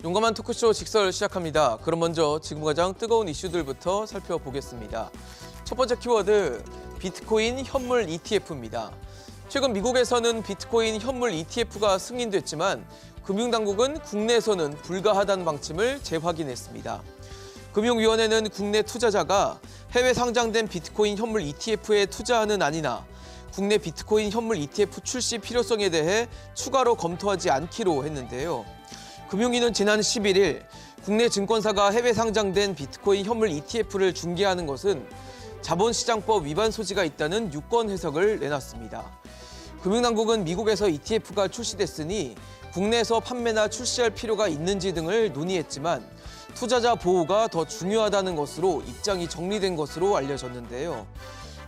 용감한 토크쇼 직설 시작합니다. 그럼 먼저 지금 가장 뜨거운 이슈들부터 살펴보겠습니다. 첫 번째 키워드, 비트코인 현물 ETF입니다. 최근 미국에서는 비트코인 현물 ETF가 승인됐지만 금융당국은 국내에서는 불가하다는 방침을 재확인했습니다. 금융위원회는 국내 투자자가 해외 상장된 비트코인 현물 ETF에 투자하는 안이나 국내 비트코인 현물 ETF 출시 필요성에 대해 추가로 검토하지 않기로 했는데요. 금융위는 지난 11일 국내 증권사가 해외 상장된 비트코인 현물 ETF를 중개하는 것은 자본시장법 위반 소지가 있다는 유권 해석을 내놨습니다. 금융당국은 미국에서 ETF가 출시됐으니 국내에서 판매나 출시할 필요가 있는지 등을 논의했지만 투자자 보호가 더 중요하다는 것으로 입장이 정리된 것으로 알려졌는데요.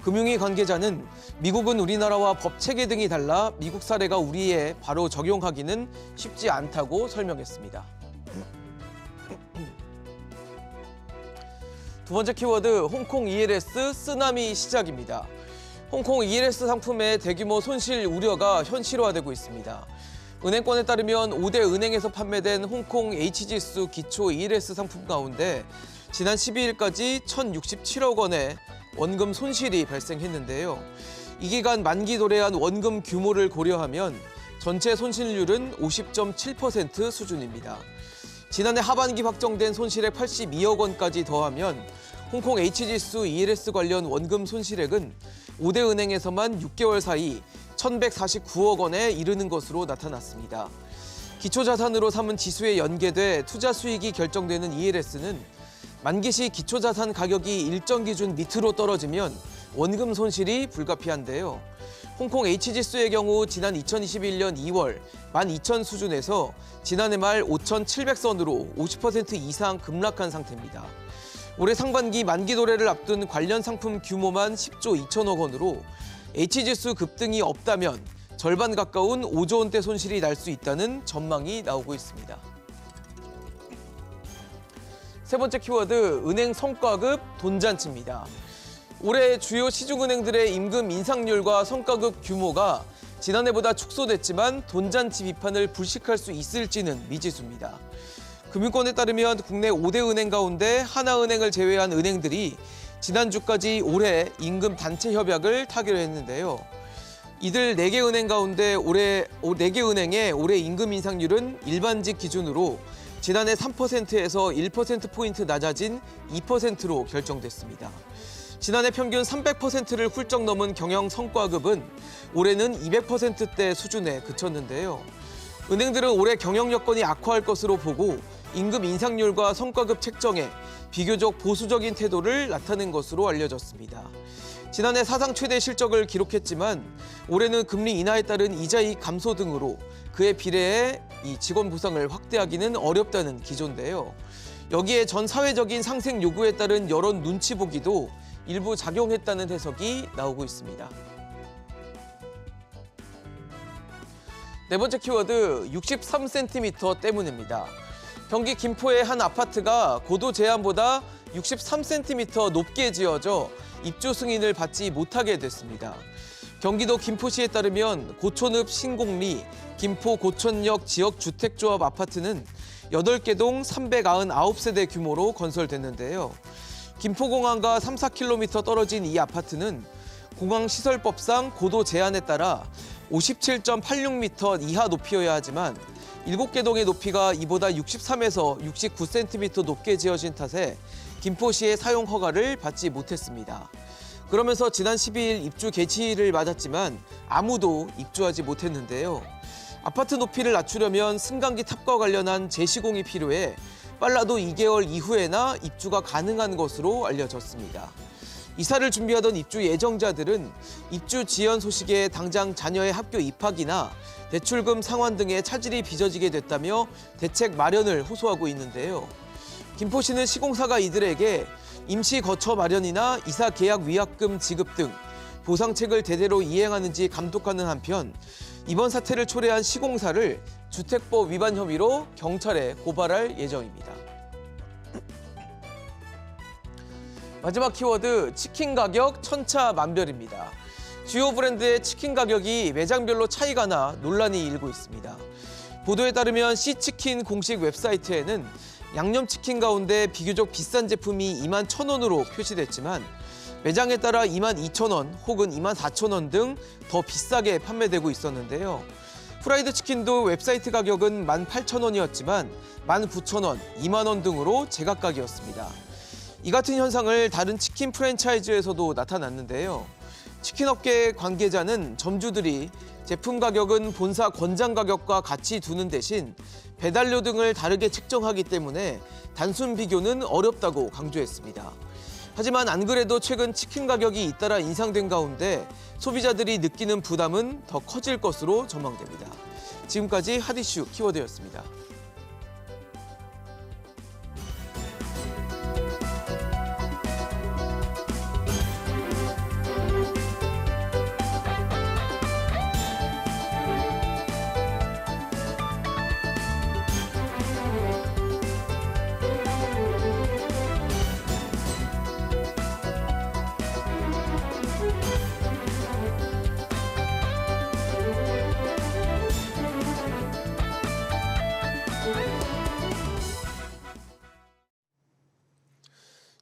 금융위 관계자는 미국은 우리나라와 법 체계 등이 달라 미국 사례가 우리에 바로 적용하기는 쉽지 않다고 설명했습니다. 두 번째 키워드, 홍콩 ELS 쓰나미 시작입니다. 홍콩 ELS 상품의 대규모 손실 우려가 현실화되고 있습니다. 은행권에 따르면 5대 은행에서 판매된 홍콩 H지수 기초 ELS 상품 가운데 지난 12일까지 1,067억 원의 원금 손실이 발생했는데요. 이 기간 만기 도래한 원금 규모를 고려하면 전체 손실률은 50.7% 수준입니다. 지난해 하반기 확정된 손실액 82억 원까지 더하면 홍콩 H지수 ELS 관련 원금 손실액은 5대 은행에서만 6개월 사이 1,149억 원에 이르는 것으로 나타났습니다. 기초자산으로 삼은 지수에 연계돼 투자 수익이 결정되는 ELS는 만기시 기초자산 가격이 일정 기준 밑으로 떨어지면 원금 손실이 불가피한데요. 홍콩 H지수의 경우 지난 2021년 2월 12,000 수준에서 지난해 말 5,700선으로 50% 이상 급락한 상태입니다. 올해 상반기 만기 도래를 앞둔 관련 상품 규모만 10조 2천억 원으로 H지수 급등이 없다면 절반 가까운 5조 원대 손실이 날 수 있다는 전망이 나오고 있습니다. 세 번째 키워드, 은행 성과급 돈잔치입니다. 올해 주요 시중은행들의 임금 인상률과 성과급 규모가 지난해보다 축소됐지만 돈잔치 비판을 불식할 수 있을지는 미지수입니다. 금융권에 따르면 국내 5대 은행 가운데 하나은행을 제외한 은행들이 지난주까지 올해 임금 단체 협약을 타기로 했는데요. 이들 4개 은행 가운데 4개 은행의 올해 임금 인상률은 일반직 기준으로 지난해 3%에서 1%포인트 낮아진 2%로 결정됐습니다. 지난해 평균 300%를 훌쩍 넘은 경영 성과급은 올해는 200%대 수준에 그쳤는데요. 은행들은 올해 경영 여건이 악화할 것으로 보고 임금 인상률과 성과급 책정에 비교적 보수적인 태도를 나타낸 것으로 알려졌습니다. 지난해 사상 최대 실적을 기록했지만 올해는 금리 인하에 따른 이자이익 감소 등으로 그에 비례해 이 직원 보상을 확대하기는 어렵다는 기조인데요. 여기에 전 사회적인 상생 요구에 따른 여론 눈치 보기도 일부 작용했다는 해석이 나오고 있습니다. 네 번째 키워드, 63cm 때문입니다. 경기 김포의 한 아파트가 고도 제한보다 63cm 높게 지어져 입주 승인을 받지 못하게 됐습니다. 경기도 김포시에 따르면 고촌읍 신곡리 김포 고촌역 지역주택조합 아파트는 8개 동 399세대 규모로 건설됐는데요. 김포공항과 3-4km 떨어진 이 아파트는 공항시설법상 고도 제한에 따라 57.86m 이하 높이여야 하지만 7개 동의 높이가 이보다 63에서 69cm 높게 지어진 탓에 김포시의 사용 허가를 받지 못했습니다. 그러면서 지난 12일 입주 개시를 맞았지만 아무도 입주하지 못했는데요. 아파트 높이를 낮추려면 승강기 탑과 관련한 재시공이 필요해 빨라도 2개월 이후에나 입주가 가능한 것으로 알려졌습니다. 이사를 준비하던 입주 예정자들은 입주 지연 소식에 당장 자녀의 학교 입학이나 대출금 상환 등의 차질이 빚어지게 됐다며 대책 마련을 호소하고 있는데요. 김포시는 시공사가 이들에게 임시 거처 마련이나 이사 계약 위약금 지급 등 보상책을 대대로 이행하는지 감독하는 한편 이번 사태를 초래한 시공사를 주택법 위반 혐의로 경찰에 고발할 예정입니다. 마지막 키워드, 치킨 가격 천차만별입니다. 주요 브랜드의 치킨 가격이 매장별로 차이가 나 논란이 일고 있습니다. 보도에 따르면 시치킨 공식 웹사이트에는 양념치킨 가운데 비교적 비싼 제품이 21,000원으로 표시됐지만 매장에 따라 22,000원 혹은 24,000원 등 더 비싸게 판매되고 있었는데요. 프라이드 치킨도 웹사이트 가격은 18,000원이었지만 19,000원, 2만 원 등으로 제각각이었습니다. 이 같은 현상을 다른 치킨 프랜차이즈에서도 나타났는데요. 치킨업계 관계자는 점주들이 제품 가격은 본사 권장 가격과 같이 두는 대신 배달료 등을 다르게 책정하기 때문에 단순 비교는 어렵다고 강조했습니다. 하지만 안 그래도 최근 치킨 가격이 잇따라 인상된 가운데 소비자들이 느끼는 부담은 더 커질 것으로 전망됩니다. 지금까지 핫이슈 키워드였습니다.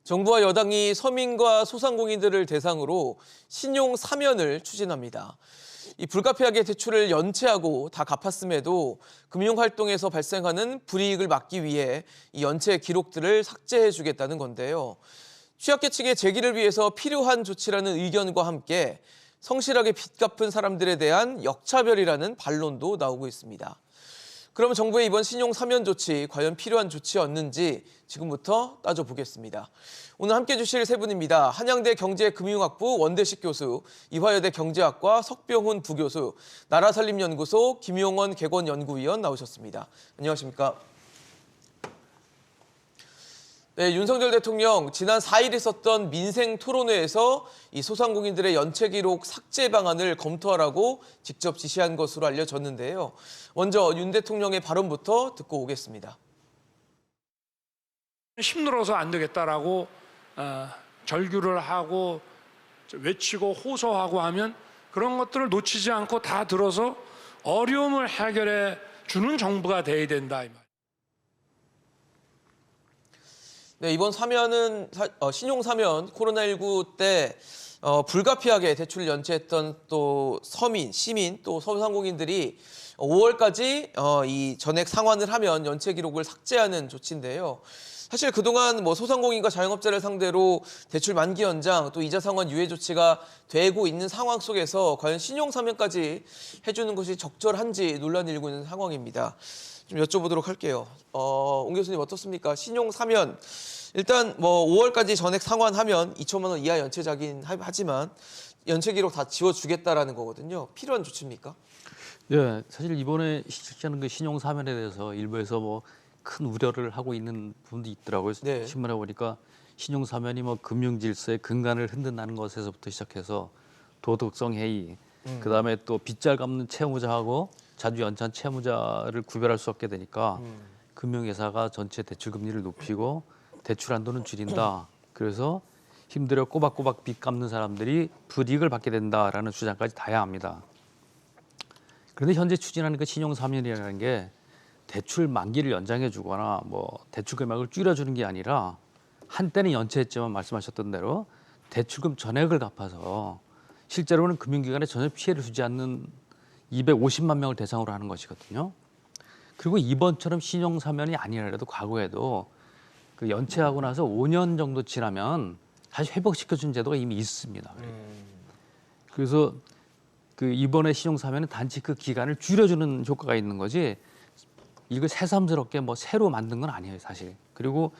정부와 여당이 서민과 소상공인들을 대상으로 신용 사면을 추진합니다. 이 불가피하게 대출을 연체하고 다 갚았음에도 금융활동에서 발생하는 불이익을 막기 위해 이 연체 기록들을 삭제해주겠다는 건데요. 취약계층의 재기를 위해서 필요한 조치라는 의견과 함께 성실하게 빚 갚은 사람들에 대한 역차별이라는 반론도 나오고 있습니다. 그럼 정부의 이번 신용 사면 조치 과연 필요한 조치였는지 지금부터 따져보겠습니다. 오늘 함께해 주실 세 분입니다. 한양대 경제금융학부 원대식 교수, 이화여대 경제학과 석병훈 부교수, 나라살림연구소 김용원 객원연구위원 나오셨습니다. 안녕하십니까? 네, 윤석열 대통령 지난 4일 있었던 민생 토론회에서 이 소상공인들의 연체 기록 삭제 방안을 검토하라고 직접 지시한 것으로 알려졌는데요. 먼저 윤 대통령의 발언부터 듣고 오겠습니다. 힘들어서 안 되겠다라고 절규를 하고 외치고 호소하고 하면 그런 것들을 놓치지 않고 다 들어서 어려움을 해결해 주는 정부가 돼야 된다 이 말. 네, 이번 사면은 신용 사면 코로나19 때 불가피하게 대출을 연체했던 또 서민, 시민 또 소상공인들이 5월까지 이 전액 상환을 하면 연체 기록을 삭제하는 조치인데요. 사실 그동안 뭐 소상공인과 자영업자를 상대로 대출 만기 연장 또 이자 상환 유예 조치가 되고 있는 상황 속에서 과연 신용 사면까지 해주는 것이 적절한지 논란이 일고 있는 상황입니다. 좀 여쭤보도록 할게요. 옹 교수님 어떻습니까? 신용 사면 일단 뭐 5월까지 전액 상환하면 2천만 원 이하 연체자긴 하지만 연체 기록 다 지워주겠다라는 거거든요. 필요한 조치입니까? 예, 사실 이번에 실시하는 그 신용 사면에 대해서 일부에서 뭐 큰 우려를 하고 있는 부분도 있더라고요. 네. 신문에 보니까 신용 사면이 뭐 금융 질서의 근간을 흔든다는 것에서부터 시작해서 도덕성 해이, 그다음에 또 빚잘 갚는 채무자하고 자주 연체한 채무자를 구별할 수 없게 되니까 금융회사가 전체 대출 금리를 높이고 대출 한도는 줄인다. 그래서 힘들어 꼬박꼬박 빚 갚는 사람들이 불이익을 받게 된다라는 주장까지 다야 합니다. 그런데 현재 추진하는 그 신용 사면이라는 게 대출 만기를 연장해 주거나 뭐 대출 금액을 줄여주는 게 아니라 한때는 연체했지만 말씀하셨던 대로 대출금 전액을 갚아서 실제로는 금융기관에 전혀 피해를 주지 않는 250만 명을 대상으로 하는 것이거든요. 그리고 이번처럼 신용 사면이 아니라도 과거에도 그 연체하고 나서 5년 정도 지나면 다시 회복시켜준 제도가 이미 있습니다. 그래서 그 이번에 신용 사면은 단지 그 기간을 줄여주는 효과가 있는 거지 이거 새삼스럽게 뭐 새로 만든 건 아니에요, 사실. 그리고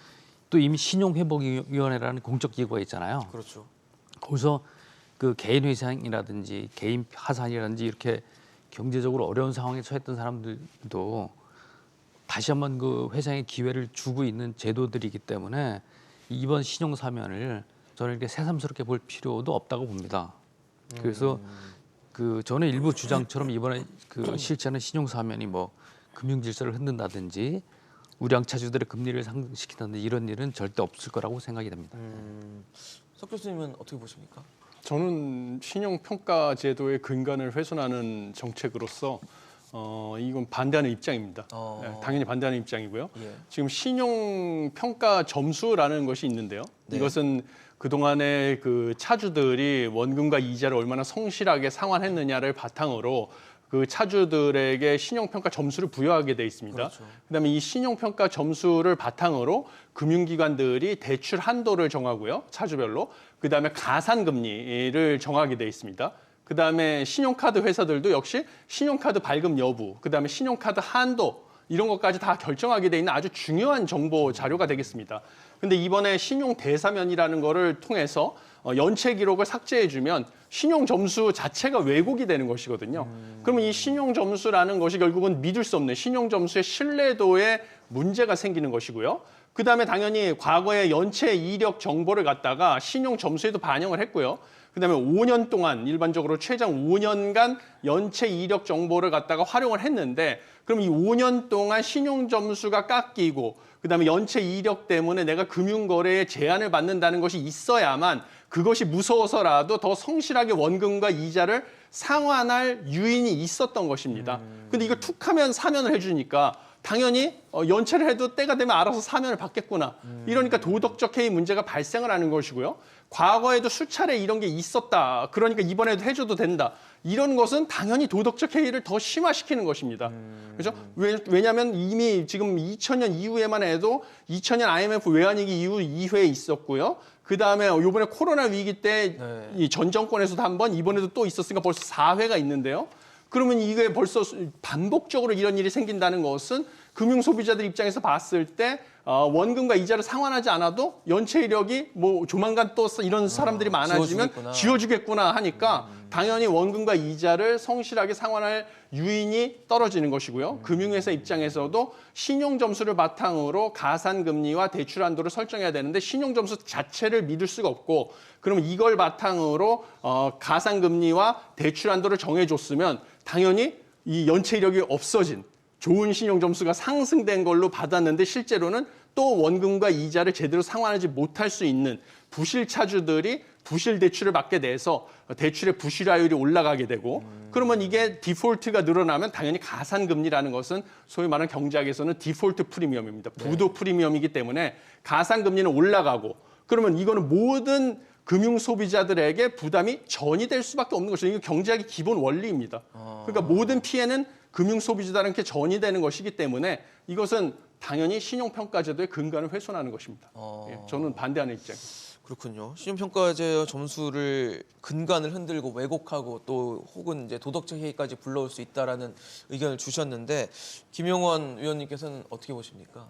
또 이미 신용회복위원회라는 공적 기구가 있잖아요. 그렇죠. 거기서 그 개인 회생이라든지 개인 파산이라든지 이렇게 경제적으로 어려운 상황에 처했던 사람들도 다시 한번 그 회생의 기회를 주고 있는 제도들이기 때문에 이번 신용 사면을 저는 이렇게 새삼스럽게 볼 필요도 없다고 봅니다. 그래서 그 저는 일부 주장처럼 이번에 그 실제는 신용 사면이 뭐 금융 질서를 흔든다든지 우량차주들의 금리를 상승시킨다든지 이런 일은 절대 없을 거라고 생각이 됩니다. 석 교수님은 어떻게 보십니까? 저는 신용평가 제도의 근간을 훼손하는 정책으로서 이건 반대하는 입장입니다. 당연히 반대하는 입장이고요. 지금 신용평가 점수라는 것이 있는데요. 네. 이것은 그동안에 그 차주들이 원금과 이자를 얼마나 성실하게 상환했느냐를 바탕으로 그 차주들에게 신용평가 점수를 부여하게 돼 있습니다. 그렇죠. 그다음에 이 신용평가 점수를 바탕으로 금융기관들이 대출 한도를 정하고요. 차주별로. 그다음에 가산금리를 정하게 돼 있습니다. 그다음에 신용카드 회사들도 역시 신용카드 발급 여부, 그다음에 신용카드 한도 이런 것까지 다 결정하게 돼 있는 아주 중요한 정보 자료가 되겠습니다. 근데 이번에 신용 대사면이라는 거를 통해서 연체 기록을 삭제해주면 신용 점수 자체가 왜곡이 되는 것이거든요. 그러면 이 신용 점수라는 것이 결국은 믿을 수 없는 신용 점수의 신뢰도에 문제가 생기는 것이고요. 그다음에 당연히 과거의 연체 이력 정보를 갖다가 신용 점수에도 반영을 했고요. 그다음에 5년 동안 일반적으로 최장 5년간 연체 이력 정보를 갖다가 활용을 했는데 그럼 이 5년 동안 신용 점수가 깎이고 그다음에 연체 이력 때문에 내가 금융거래에 제한을 받는다는 것이 있어야만 그것이 무서워서라도 더 성실하게 원금과 이자를 상환할 유인이 있었던 것입니다. 근데 이걸 툭하면 사면을 해주니까 당연히 연체를 해도 때가 되면 알아서 사면을 받겠구나. 이러니까 도덕적 해이 문제가 발생을 하는 것이고요. 과거에도 수차례 이런 게 있었다. 그러니까 이번에도 해줘도 된다. 이런 것은 당연히 도덕적 해이를 더 심화시키는 것입니다. 그렇죠? 왜냐하면 이미 지금 2000년 이후에만 해도 2000년 IMF 외환위기 이후 2회 있었고요. 그다음에 이번에 코로나 위기 때 이 전 정권에서도 한 번, 이번에도 또 있었으니까 벌써 4회가 있는데요. 그러면 이게 벌써 반복적으로 이런 일이 생긴다는 것은 금융 소비자들 입장에서 봤을 때 원금과 이자를 상환하지 않아도 연체 이력이 뭐 조만간 또 이런 사람들이 많아지면 지워주겠구나 하니까 당연히 원금과 이자를 성실하게 상환할 유인이 떨어지는 것이고요. 금융회사 입장에서도 신용 점수를 바탕으로 가산금리와 대출 한도를 설정해야 되는데 신용 점수 자체를 믿을 수가 없고 그러면 이걸 바탕으로 가산금리와 대출 한도를 정해줬으면 당연히 이 연체 이력이 없어진 좋은 신용 점수가 상승된 걸로 받았는데 실제로는 또 원금과 이자를 제대로 상환하지 못할 수 있는 부실 차주들이 부실 대출을 받게 돼서 대출의 부실화율이 올라가게 되고 그러면 이게 디폴트가 늘어나면 당연히 가산금리라는 것은 소위 말하는 경제학에서는 디폴트 프리미엄입니다. 부도 프리미엄이기 때문에 가산금리는 올라가고 그러면 이거는 모든 금융 소비자들에게 부담이 전이될 수밖에 없는 것이죠. 이거 경제학의 기본 원리입니다. 그러니까 모든 피해는 금융 소비자들한테 전이되는 것이기 때문에 이것은 당연히 신용평가제도의 근간을 훼손하는 것입니다. 저는 반대하는 입장입니다. 그렇군요. 신용평가제 점수를 근간을 흔들고 왜곡하고 또 혹은 이제 도덕적 해이까지 불러올 수 있다라는 의견을 주셨는데 김용원 위원님께서는 어떻게 보십니까?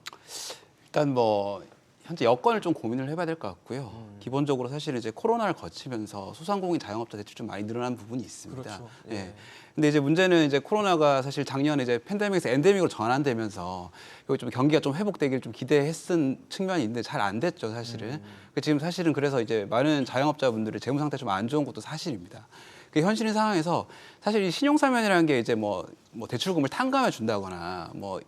일단 뭐 현재 여건을 좀 고민을 해봐야 될 것 같고요. 기본적으로 사실 이제 코로나를 거치면서 소상공인 자영업자 대출 좀 많이 늘어난 부분이 있습니다. 그렇죠. 예. 근데 이제 문제는 이제 코로나가 사실 작년에 이제 팬데믹에서 엔데믹으로 전환되면서 여기 좀 경기가 좀 회복되길 좀 기대했은 측면이 있는데 잘 안 됐죠, 사실은. 지금 사실은 그래서 이제 많은 자영업자분들의 재무 상태 좀 안 좋은 것도 사실입니다. 그 현실인 상황에서 사실 이 신용사면이라는 게 이제 뭐 대출금을 탕감해 준다거나 뭐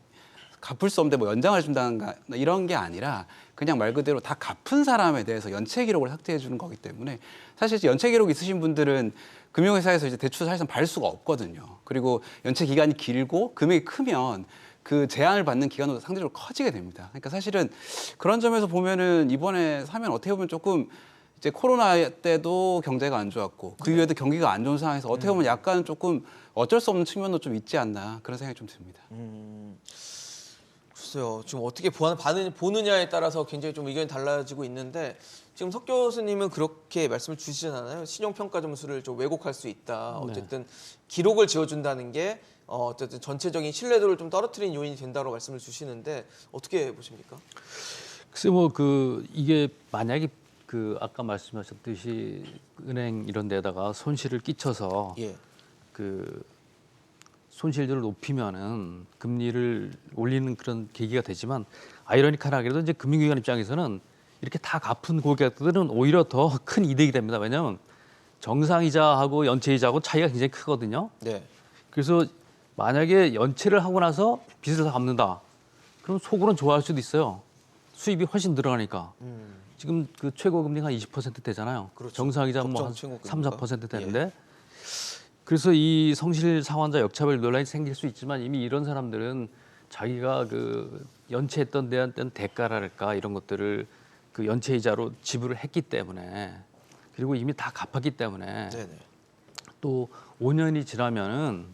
갚을 수 없는데 뭐 연장을 준다거나 이런 게 아니라 그냥 말 그대로 다 갚은 사람에 대해서 연체 기록을 삭제해 주는 거기 때문에 사실 연체 기록이 있으신 분들은 금융회사에서 이제 대출 사실상 받을 수가 없거든요. 그리고 연체 기간이 길고 금액이 크면 그 제한을 받는 기간도 상대적으로 커지게 됩니다. 그러니까 사실은 그런 점에서 보면은 이번에 사면 어떻게 보면 조금 이제 코로나 때도 경제가 안 좋았고 그 이후에도 경기가 안 좋은 상황에서 어떻게 보면 약간 조금 어쩔 수 없는 측면도 좀 있지 않나 그런 생각이 좀 듭니다. 글쎄요. 지금 어떻게 보느냐에 따라서 굉장히 좀 의견이 달라지고 있는데 지금 석 교수님은 그렇게 말씀을 주시잖아요. 신용평가 점수를 좀 왜곡할 수 있다. 어쨌든 기록을 지워준다는 게 어쨌든 전체적인 신뢰도를 좀 떨어뜨리는 요인이 된다고 말씀을 주시는데 어떻게 보십니까? 글쎄 뭐 이게 만약에 아까 말씀하셨듯이 은행 이런 데다가 손실을 끼쳐서 손실들을 높이면은 금리를 올리는 그런 계기가 되지만 아이러니컬하게도 이제 금융기관 입장에서는 이렇게 다 갚은 고객들은 오히려 더 큰 이득이 됩니다. 왜냐하면 정상이자하고 연체이자하고 차이가 굉장히 크거든요. 네. 그래서 만약에 연체를 하고 나서 빚을 다 갚는다. 그럼 속으로는 좋아할 수도 있어요. 수입이 훨씬 늘어나니까. 지금 그 최고 금리가 한 20% 되잖아요. 그렇죠. 정상이자 뭐 한 최고 3, 4% 되는데 그래서 이 성실 상환자 역차별 논란이 생길 수 있지만 이미 이런 사람들은 자기가 그 연체했던 데 대한 대가랄까 이런 것들을 그 연체이자로 지불을 했기 때문에 그리고 이미 다 갚았기 때문에 네네. 또 5년이 지나면은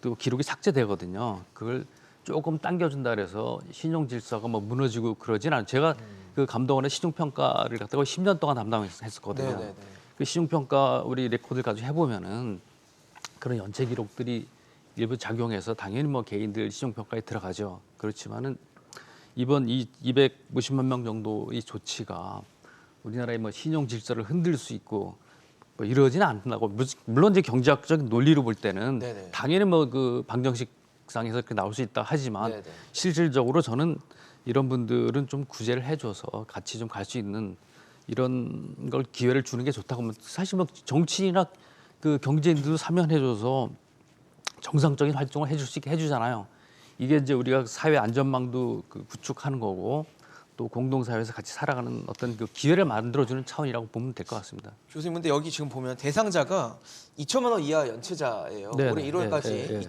또 기록이 삭제되거든요. 그걸 조금 당겨준다 그래서 신용 질서가 뭐 무너지고 그러진 않아요. 제가 그 감독원의 신용 평가를 갖다가 10년 동안 담당했었거든요. 네네네. 그 신용 평가 우리 레코드를 가지고 해보면은 그런 연체 기록들이 일부 작용해서 당연히 뭐 개인들 신용 평가에 들어가죠. 그렇지만은 이번 이 250만 명 정도 이 조치가 우리나라의 뭐 신용 질서를 흔들 수 있고 뭐 이러지는 않는다고. 물론 이제 경제학적인 논리로 볼 때는 네네. 당연히 뭐 그 방정식상에서 그렇게 나올 수 있다 하지만 네네. 실질적으로 저는 이런 분들은 좀 구제를 해줘서 같이 좀 갈 수 있는 이런 걸 기회를 주는 게 좋다고. 사실 뭐 정치인이나 그 경제인들도 사면해줘서 정상적인 활동을 해줄 수 있게 해주잖아요. 이게 이제 우리가 사회 안전망도 그 구축하는 거고 또 공동사회에서 같이 살아가는 어떤 그 기회를 만들어주는 차원이라고 보면 될 것 같습니다. 교수님, 근데 여기 지금 보면 대상자가 2천만 원 이하 연체자예요. 네네. 올해 1월까지 네, 네, 네.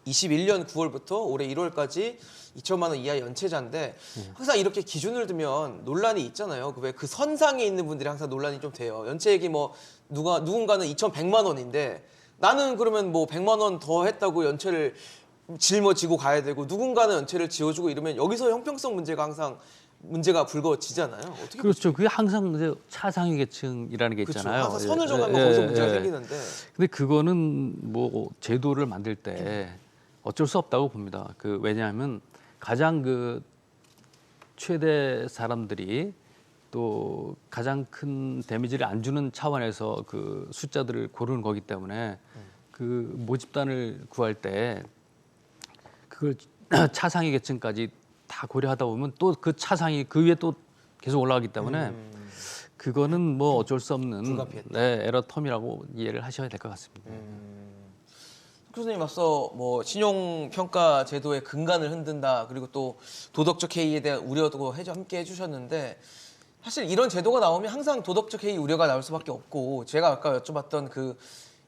2021년 9월부터 올해 1월까지 2천만 원 이하 연체자인데 항상 이렇게 기준을 두면 논란이 있잖아요. 그 선상에 있는 분들이 항상 논란이 좀 돼요. 연체액이 뭐 누군가는 2,100만 원인데 나는 그러면 뭐 100만 원 더 했다고 연체를 짊어지고 가야 되고 누군가는 연체를 지어주고 이러면 여기서 형평성 문제가 항상 문제가 불거지잖아요. 어떻게 그렇죠. 그게 항상 이제 차상위 계층이라는 게 그렇죠. 있잖아요. 항상 선을 예, 정하면 예, 거기서 예, 문제가 예. 생기는데 근데 그거는 뭐 제도를 만들 때 어쩔 수 없다고 봅니다. 그 왜냐하면 가장 그 최대 사람들이 또 가장 큰 데미지를 안 주는 차원에서 그 숫자들을 고르는 거기 때문에 그 모집단을 구할 때 그걸 차상위 계층까지 다 고려하다 보면 또 그 차상위 그 위에 또 계속 올라가기 때문에 그거는 뭐 어쩔 수 없는 불가피했다. 네, 에러 텀이라고 이해를 하셔야 될 것 같습니다. 교수님 앞서 뭐 신용 평가 제도의 근간을 흔든다 그리고 또 도덕적 해이에 대한 우려도 함께 해주셨는데 사실 이런 제도가 나오면 항상 도덕적 해이 우려가 나올 수밖에 없고 제가 아까 여쭤봤던 그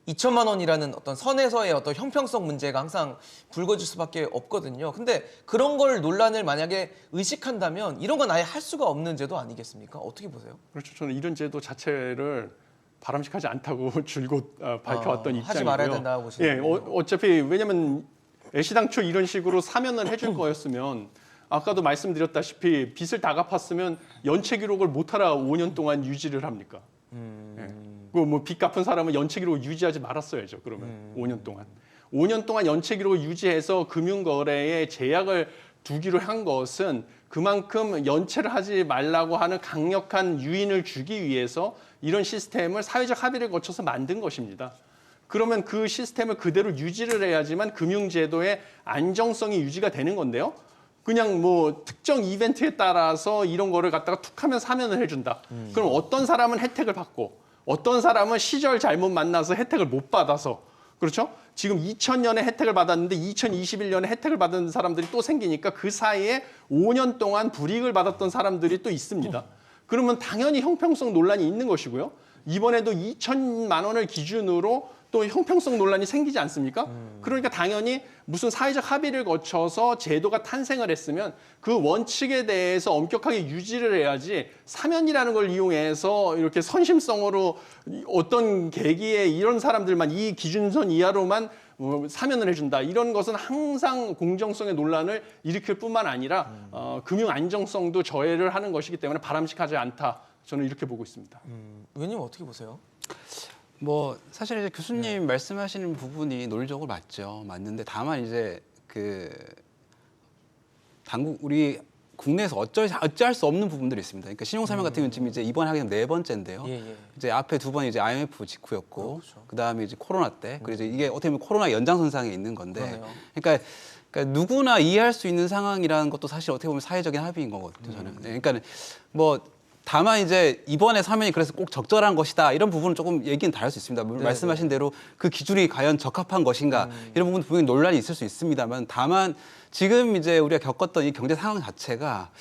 2천만 원이라는 어떤 선에서의 어떤 형평성 문제가 항상 불거질 수밖에 없거든요. 근데 그런 걸 논란을 만약에 의식한다면 이런 건 아예 할 수가 없는 제도 아니겠습니까? 어떻게 보세요? 그렇죠. 저는 이런 제도 자체를 바람직하지 않다고 줄곧 밝혀왔던 입장이고요. 하지 말아야 된다고 보시는 예, 어차피 왜냐하면 애시당초 이런 식으로 사면을 해줄 거였으면 아까도 말씀드렸다시피 빚을 다 갚았으면 연체 기록을 못하라 5년 동안 유지를 합니까? 예. 뭐 빚 갚은 사람은 연체 기록을 유지하지 말았어야죠. 그러면 5년 동안. 5년 동안 연체 기록을 유지해서 금융거래에 제약을 두기로 한 것은 그만큼 연체를 하지 말라고 하는 강력한 유인을 주기 위해서 이런 시스템을 사회적 합의를 거쳐서 만든 것입니다. 그러면 그 시스템을 그대로 유지를 해야지만 금융제도의 안정성이 유지가 되는 건데요. 그냥 뭐 특정 이벤트에 따라서 이런 거를 갖다가 툭하면 사면을 해준다. 그럼 어떤 사람은 혜택을 받고 어떤 사람은 시절 잘못 만나서 혜택을 못 받아서 그렇죠? 지금 2000년에 혜택을 받았는데 2021년에 혜택을 받은 사람들이 또 생기니까 그 사이에 5년 동안 불이익을 받았던 사람들이 또 있습니다. 그러면 당연히 형평성 논란이 있는 것이고요. 이번에도 2천만 원을 기준으로 또 형평성 논란이 생기지 않습니까? 그러니까 당연히 무슨 사회적 합의를 거쳐서 제도가 탄생을 했으면 그 원칙에 대해서 엄격하게 유지를 해야지 사면이라는 걸 이용해서 이렇게 선심성으로 어떤 계기에 이런 사람들만 이 기준선 이하로만 사면을 해준다. 이런 것은 항상 공정성의 논란을 일으킬 뿐만 아니라 금융 안정성도 저해를 하는 것이기 때문에 바람직하지 않다. 저는 이렇게 보고 있습니다. 의원님 어떻게 보세요? 뭐 사실 이제 교수님 말씀하시는 부분이 논리적으로 맞는데 다만 이제 그 당국 우리 국내에서 어찌할 수 없는 부분들이 있습니다. 그러니까 신용사면 같은 경우는 지금 이제 이번에 하게 되면 4번째인데요. 예. 이제 앞에 2번이 이제 IMF 직후였고, 그렇죠. 그다음에 이제 코로나 때, 그리고 이제 이게 어떻게 보면 코로나 연장선상에 있는 건데, 그러네요. 그러니까 누구나 이해할 수 있는 상황이라는 것도 사실 어떻게 보면 사회적인 합의인 거거든요. 저는. 네, 그러니까 뭐 다만 이제 이번에 사면이 그래서 꼭 적절한 것이다 이런 부분은 조금 얘기는 다를 수 있습니다. 말씀하신 대로 그 기준이 과연 적합한 것인가 이런 부분 분명히 논란이 있을 수 있습니다만 다만 지금 이제 우리가 겪었던 이 경제 상황 자체가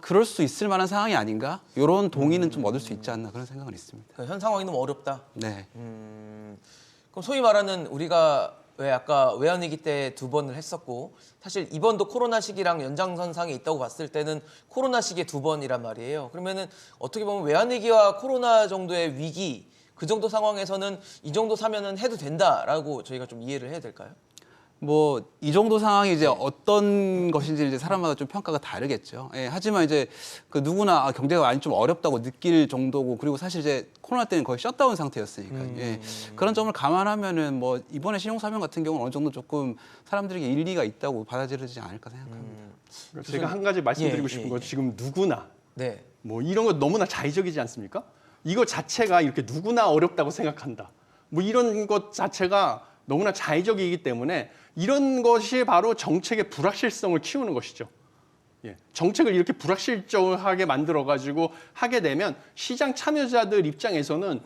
그럴 수 있을 만한 상황이 아닌가 이런 동의는 좀 얻을 수 있지 않나 그런 생각은 있습니다. 현 상황이 너무 어렵다. 네. 그럼 소위 말하는 우리가 왜 아까 외환위기 때 2번을 했었고 사실 이번도 코로나 시기랑 연장선상에 있다고 봤을 때는 코로나 시기에 2번이란 말이에요. 그러면은 어떻게 보면 외환위기와 코로나 정도의 위기 그 정도 상황에서는 이 정도 사면은 해도 된다라고 저희가 좀 이해를 해야 될까요? 뭐 이 정도 상황이 이제 어떤 것인지 이제 사람마다 좀 평가가 다르겠죠. 예, 하지만 이제 그 누구나 경제가 많이 좀 어렵다고 느낄 정도고, 그리고 사실 이제 코로나 때는 거의 셧다운 상태였으니까요. 예, 그런 점을 감안하면은 뭐 이번에 신용 사면 같은 경우는 어느 정도 조금 사람들에게 일리가 있다고 받아들여지지 않을까 생각합니다. 제가 한 가지 말씀드리고 예, 싶은 예, 건 예. 지금 누구나 네. 뭐 이런 거 너무나 자의적이지 않습니까? 이거 자체가 이렇게 누구나 어렵다고 생각한다. 뭐 이런 것 자체가 너무나 자의적이기 때문에 이런 것이 바로 정책의 불확실성을 키우는 것이죠. 예, 정책을 이렇게 불확실하게 만들어가지고 하게 되면 시장 참여자들 입장에서는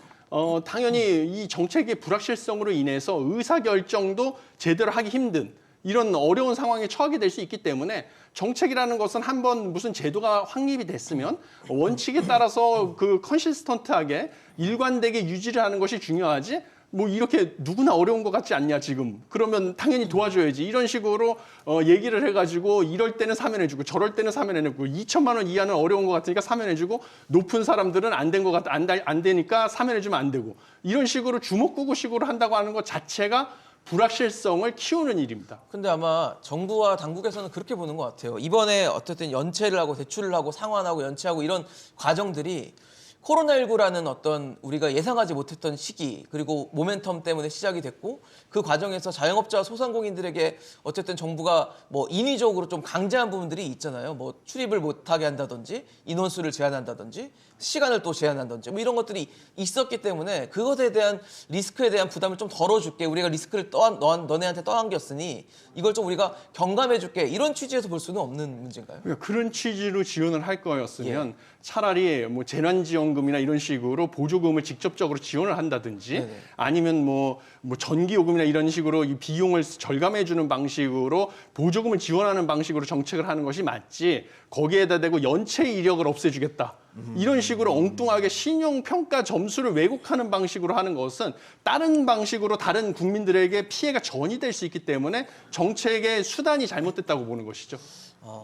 당연히 이 정책의 불확실성으로 인해서 의사결정도 제대로 하기 힘든 이런 어려운 상황에 처하게 될 수 있기 때문에 정책이라는 것은 한번 무슨 제도가 확립이 됐으면 원칙에 따라서 그 컨시스턴트하게 일관되게 유지를 하는 것이 중요하지, 뭐 이렇게 누구나 어려운 것 같지 않냐 지금. 그러면 당연히 도와줘야지. 이런 식으로 얘기를 해가지고 이럴 때는 사면해주고 저럴 때는 사면해주고 2천만 원 이하는 어려운 것 같으니까 사면해주고 높은 사람들은 안 된 것 같 안 되니까 사면해주면 안 되고, 이런 식으로 주먹구구식으로 한다고 하는 것 자체가 불확실성을 키우는 일입니다. 근데 아마 정부와 당국에서는 그렇게 보는 것 같아요. 이번에 어쨌든 연체를 하고 대출을 하고 상환하고 연체하고 이런 과정들이 코로나19라는 어떤 우리가 예상하지 못했던 시기 그리고 모멘텀 때문에 시작이 됐고, 그 과정에서 자영업자와 소상공인들에게 어쨌든 정부가 뭐 인위적으로 좀 강제한 부분들이 있잖아요. 뭐 출입을 못하게 한다든지 인원수를 제한한다든지 시간을 또 제한한다든지 뭐 이런 것들이 있었기 때문에 그것에 대한 리스크에 대한 부담을 좀 덜어줄게, 우리가 리스크를 너네한테 떠안겼으니 이걸 좀 우리가 경감해줄게, 이런 취지에서 볼 수는 없는 문제인가요? 그러니까 그런 취지로 지원을 할 거였으면 차라리 뭐 재난지원금이나 이런 식으로 보조금을 직접적으로 지원을 한다든지, 네네. 아니면 뭐 전기요금이나 이런 식으로 이 비용을 절감해주는 방식으로 보조금을 지원하는 방식으로 정책을 하는 것이 맞지, 거기에다 대고 연체 이력을 없애주겠다. 이런 식으로 엉뚱하게 신용평가 점수를 왜곡하는 방식으로 하는 것은 다른 방식으로 다른 국민들에게 피해가 전이될 수 있기 때문에 정책의 수단이 잘못됐다고 보는 것이죠.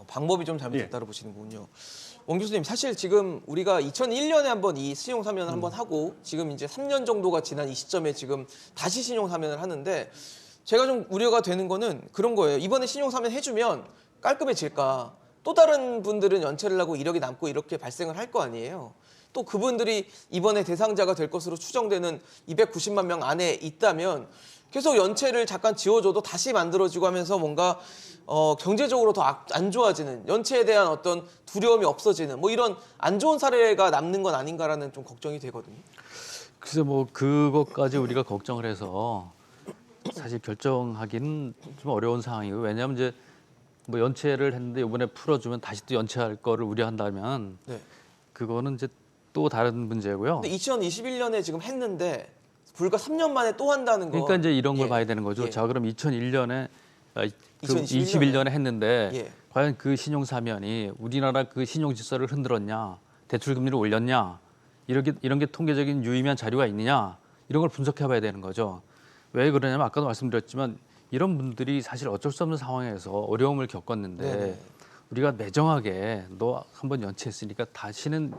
방법이 좀 잘못됐다고 보시는군요. 원 교수님, 사실 지금 우리가 2001년에 한번 이 신용 사면을 한번 하고 지금 이제 3년 정도가 지난 이 시점에 지금 다시 신용 사면을 하는데, 제가 좀 우려가 되는 거는 그런 거예요. 이번에 신용 사면 해주면 깔끔해질까? 또 다른 분들은 연체를 하고 이력이 남고 이렇게 발생을 할 거 아니에요. 또 그분들이 이번에 대상자가 될 것으로 추정되는 290만 명 안에 있다면 계속 연체를 잠깐 지워줘도 다시 만들어지고 하면서 뭔가 경제적으로 더 안 좋아지는, 연체에 대한 어떤 두려움이 없어지는 뭐 이런 안 좋은 사례가 남는 건 아닌가라는 좀 걱정이 되거든요. 글쎄 뭐 그것까지 우리가 걱정을 해서 사실 결정하기는 좀 어려운 상황이고, 왜냐하면 이제 뭐 연체를 했는데 이번에 풀어주면 다시 또 연체할 거를 우려한다면 네. 그거는 이제 또 다른 문제고요. 근데 2021년에 지금 했는데 불과 3년 만에 또 한다는 거. 그러니까 이제 이런 걸 예. 봐야 되는 거죠. 예. 자, 그럼 2001년에 2021 21년에 했는데 예. 과연 그 신용 사면이 우리나라 그 신용 질서를 흔들었냐, 대출 금리를 올렸냐, 이런 게 통계적인 유의미한 자료가 있느냐, 이런 걸 분석해봐야 되는 거죠. 왜 그러냐면 아까도 말씀드렸지만 이런 분들이 사실 어쩔 수 없는 상황에서 어려움을 겪었는데 네네. 우리가 매정하게 너 한번 연체했으니까 다시는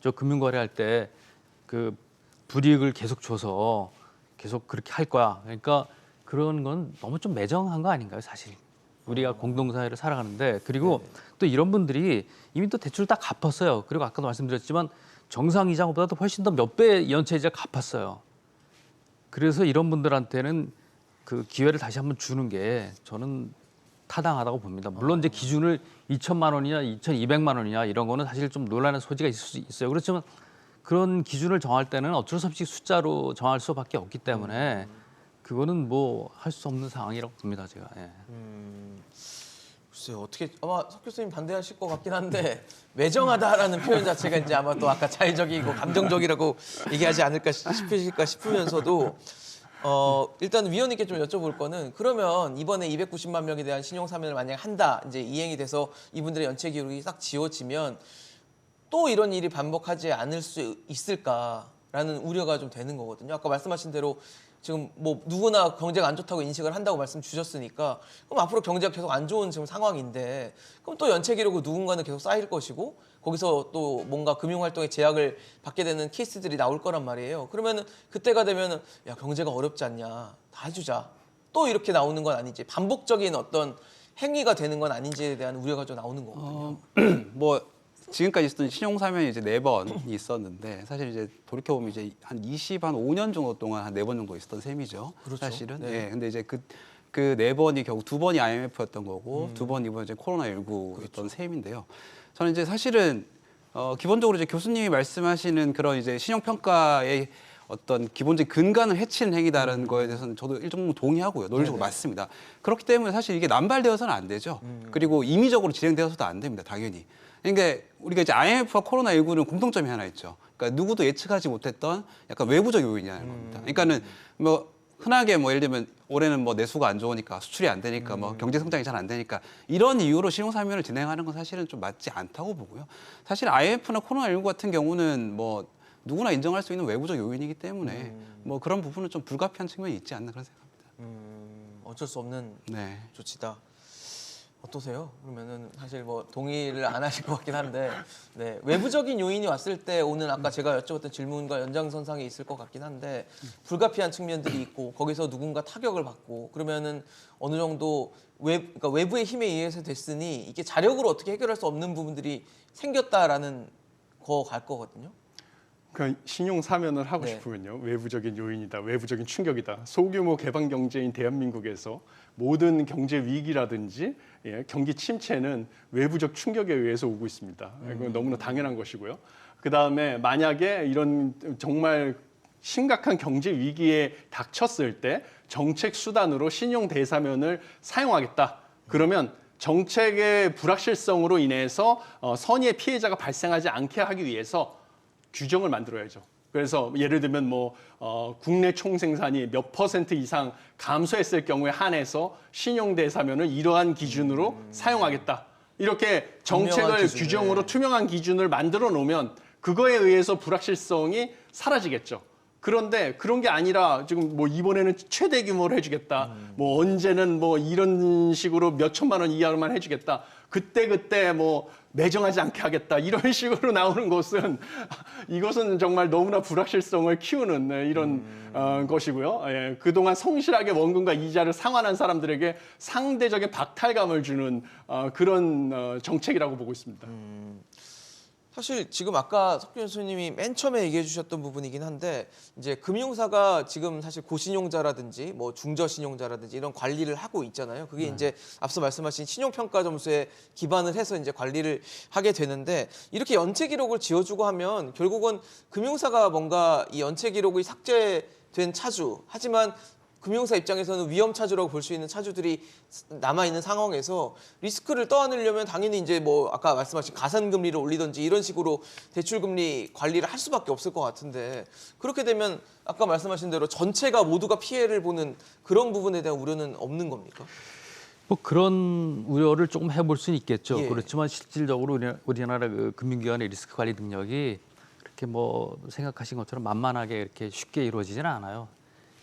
금융거래할 때 그 불이익을 계속 줘서 계속 그렇게 할 거야. 그러니까 그런 건 너무 좀 매정한 거 아닌가요, 사실? 우리가 공동사회를 살아가는데, 그리고 또 이런 분들이 이미 또 대출 다 갚았어요. 그리고 아까도 말씀드렸지만 정상 이자보다도 훨씬 더 몇 배 연체 이자 갚았어요. 그래서 이런 분들한테는 그 기회를 다시 한번 주는 게 저는 타당하다고 봅니다. 물론 이제 기준을 2천만 원이냐 2,200만 원이냐 이런 거는 사실 좀 논란의 소지가 있을 수 있어요. 그렇지만 그런 기준을 정할 때는 어쩔 수 없이 숫자로 정할 수밖에 없기 때문에 그거는 뭐 할 수 없는 상황이라고 봅니다, 제가. 예. 글쎄요, 어떻게 아마 석 교수님 반대하실 것 같긴 한데 매정하다라는 표현 자체가 이제 아마 또 아까 자의적이고 감정적이라고 얘기하지 않을까 싶으실까 싶으면서도 일단 위원님께 좀 여쭤볼 거는, 그러면 이번에 290만 명에 대한 신용 사면을 만약 한다, 이제 이행이 돼서 이분들의 연체 기록이 싹 지워지면 또 이런 일이 반복하지 않을 수 있을까라는 우려가 좀 되는 거거든요. 아까 말씀하신 대로 지금 뭐 누구나 경제가 안 좋다고 인식을 한다고 말씀 주셨으니까 그럼 앞으로 경제가 계속 안 좋은 지금 상황인데 그럼 또 연체 기록은 누군가는 계속 쌓일 것이고 거기서 또 뭔가 금융활동에 제약을 받게 되는 케이스들이 나올 거란 말이에요. 그러면은 그때가 되면은 야 경제가 어렵지 않냐 다 해주자 또 이렇게 나오는 건 아닌지 반복적인 어떤 행위가 되는 건 아닌지에 대한 우려가 좀 나오는 거거든요. 뭐 지금까지 있었던 신용 사면이 이제 4번이 있었는데 사실 이제 돌이켜 보면 이제 한 5년 정도 동안 한 4번 정도 있었던 셈이죠. 그렇죠. 사실은. 네. 예. 근데 이제 그 4번이 결국 2번이 IMF였던 거고 2번 이번 이제 코로나19였던 셈인데요. 저는 이제 사실은 기본적으로 이제 교수님이 말씀하시는 그런 이제 신용 평가의 어떤 기본적인 근간을 해치는 행위다라는 거에 대해서는 저도 일정 동의하고요. 논리적으로 맞습니다. 그렇기 때문에 사실 이게 남발되어서는 안 되죠. 그리고 임의적으로 진행되어서도 안 됩니다. 당연히. 그러니까 우리가 이제 IMF와 코로나19는 공통점이 하나 있죠. 그러니까 누구도 예측하지 못했던 약간 외부적 요인이라는 겁니다. 그러니까는 뭐 흔하게 뭐 예를 들면 올해는 뭐 내수가 안 좋으니까 수출이 안 되니까 뭐 경제 성장이 잘 안 되니까 이런 이유로 신용 사면을 진행하는 건 사실은 좀 맞지 않다고 보고요. 사실 IMF나 코로나19 같은 경우는 뭐 누구나 인정할 수 있는 외부적 요인이기 때문에 뭐 그런 부분은 좀 불가피한 측면이 있지 않나 그런 생각합니다. 어쩔 수 없는 네. 조치다. 어떠세요? 그러면은 사실 뭐 동의를 안 하실 것 같긴 한데 네, 외부적인 요인이 왔을 때 오는 아까 제가 여쭤봤던 질문과 연장선상에 있을 것 같긴 한데 불가피한 측면들이 있고 거기서 누군가 타격을 받고 그러면은 어느 정도 그러니까 외부의 힘에 의해서 됐으니 이게 자력으로 어떻게 해결할 수 없는 부분들이 생겼다라는 거 갈 거거든요. 그러니까 신용 사면을 하고 네. 싶으면요 외부적인 요인이다, 외부적인 충격이다. 소규모 개방 경제인 대한민국에서 모든 경제 위기라든지 경기 침체는 외부적 충격에 의해서 오고 있습니다. 이건 너무나 당연한 것이고요. 그 다음에 만약에 이런 정말 심각한 경제 위기에 닥쳤을 때 정책 수단으로 신용 대사면을 사용하겠다. 그러면 정책의 불확실성으로 인해서 선의의 피해자가 발생하지 않게 하기 위해서 규정을 만들어야죠. 그래서 예를 들면 뭐 국내 총생산이 몇 % 이상 감소했을 경우에 한해서 신용대사면을 이러한 기준으로 사용하겠다. 이렇게 정책을 규정으로 투명한 기준을 만들어 놓으면 그거에 의해서 불확실성이 사라지겠죠. 그런데 그런 게 아니라 지금 뭐 이번에는 최대 규모로 해주겠다. 뭐 언제는 뭐 이런 식으로 몇 천만 원 이하로만 해주겠다. 그때 뭐 매정하지 않게 하겠다. 이런 식으로 나오는 것은 이것은 정말 너무나 불확실성을 키우는 이런 것이고요. 예, 그동안 성실하게 원금과 이자를 상환한 사람들에게 상대적인 박탈감을 주는 그런 정책이라고 보고 있습니다. 사실 지금 아까 석균 교수님이 맨 처음에 얘기해 주셨던 부분이긴 한데 이제 금융사가 지금 사실 고신용자라든지 뭐 중저신용자라든지 이런 관리를 하고 있잖아요. 그게 이제 앞서 말씀하신 신용평가 점수에 기반을 해서 이제 관리를 하게 되는데 이렇게 연체 기록을 지어주고 하면 결국은 금융사가 뭔가 이 연체 기록이 삭제된 차주 하지만 금융사 입장에서는 위험 차주라고 볼 수 있는 차주들이 남아 있는 상황에서 리스크를 떠안으려면 당연히 이제 뭐 아까 말씀하신 가산 금리를 올리든지 이런 식으로 대출 금리 관리를 할 수밖에 없을 것 같은데 그렇게 되면 아까 말씀하신 대로 전체가 모두가 피해를 보는 그런 부분에 대한 우려는 없는 겁니까? 뭐 그런 우려를 조금 해볼 수는 있겠죠. 예. 그렇지만 실질적으로 우리나라 그 금융기관의 리스크 관리 능력이 그렇게 뭐 생각하신 것처럼 만만하게 이렇게 쉽게 이루어지지는 않아요.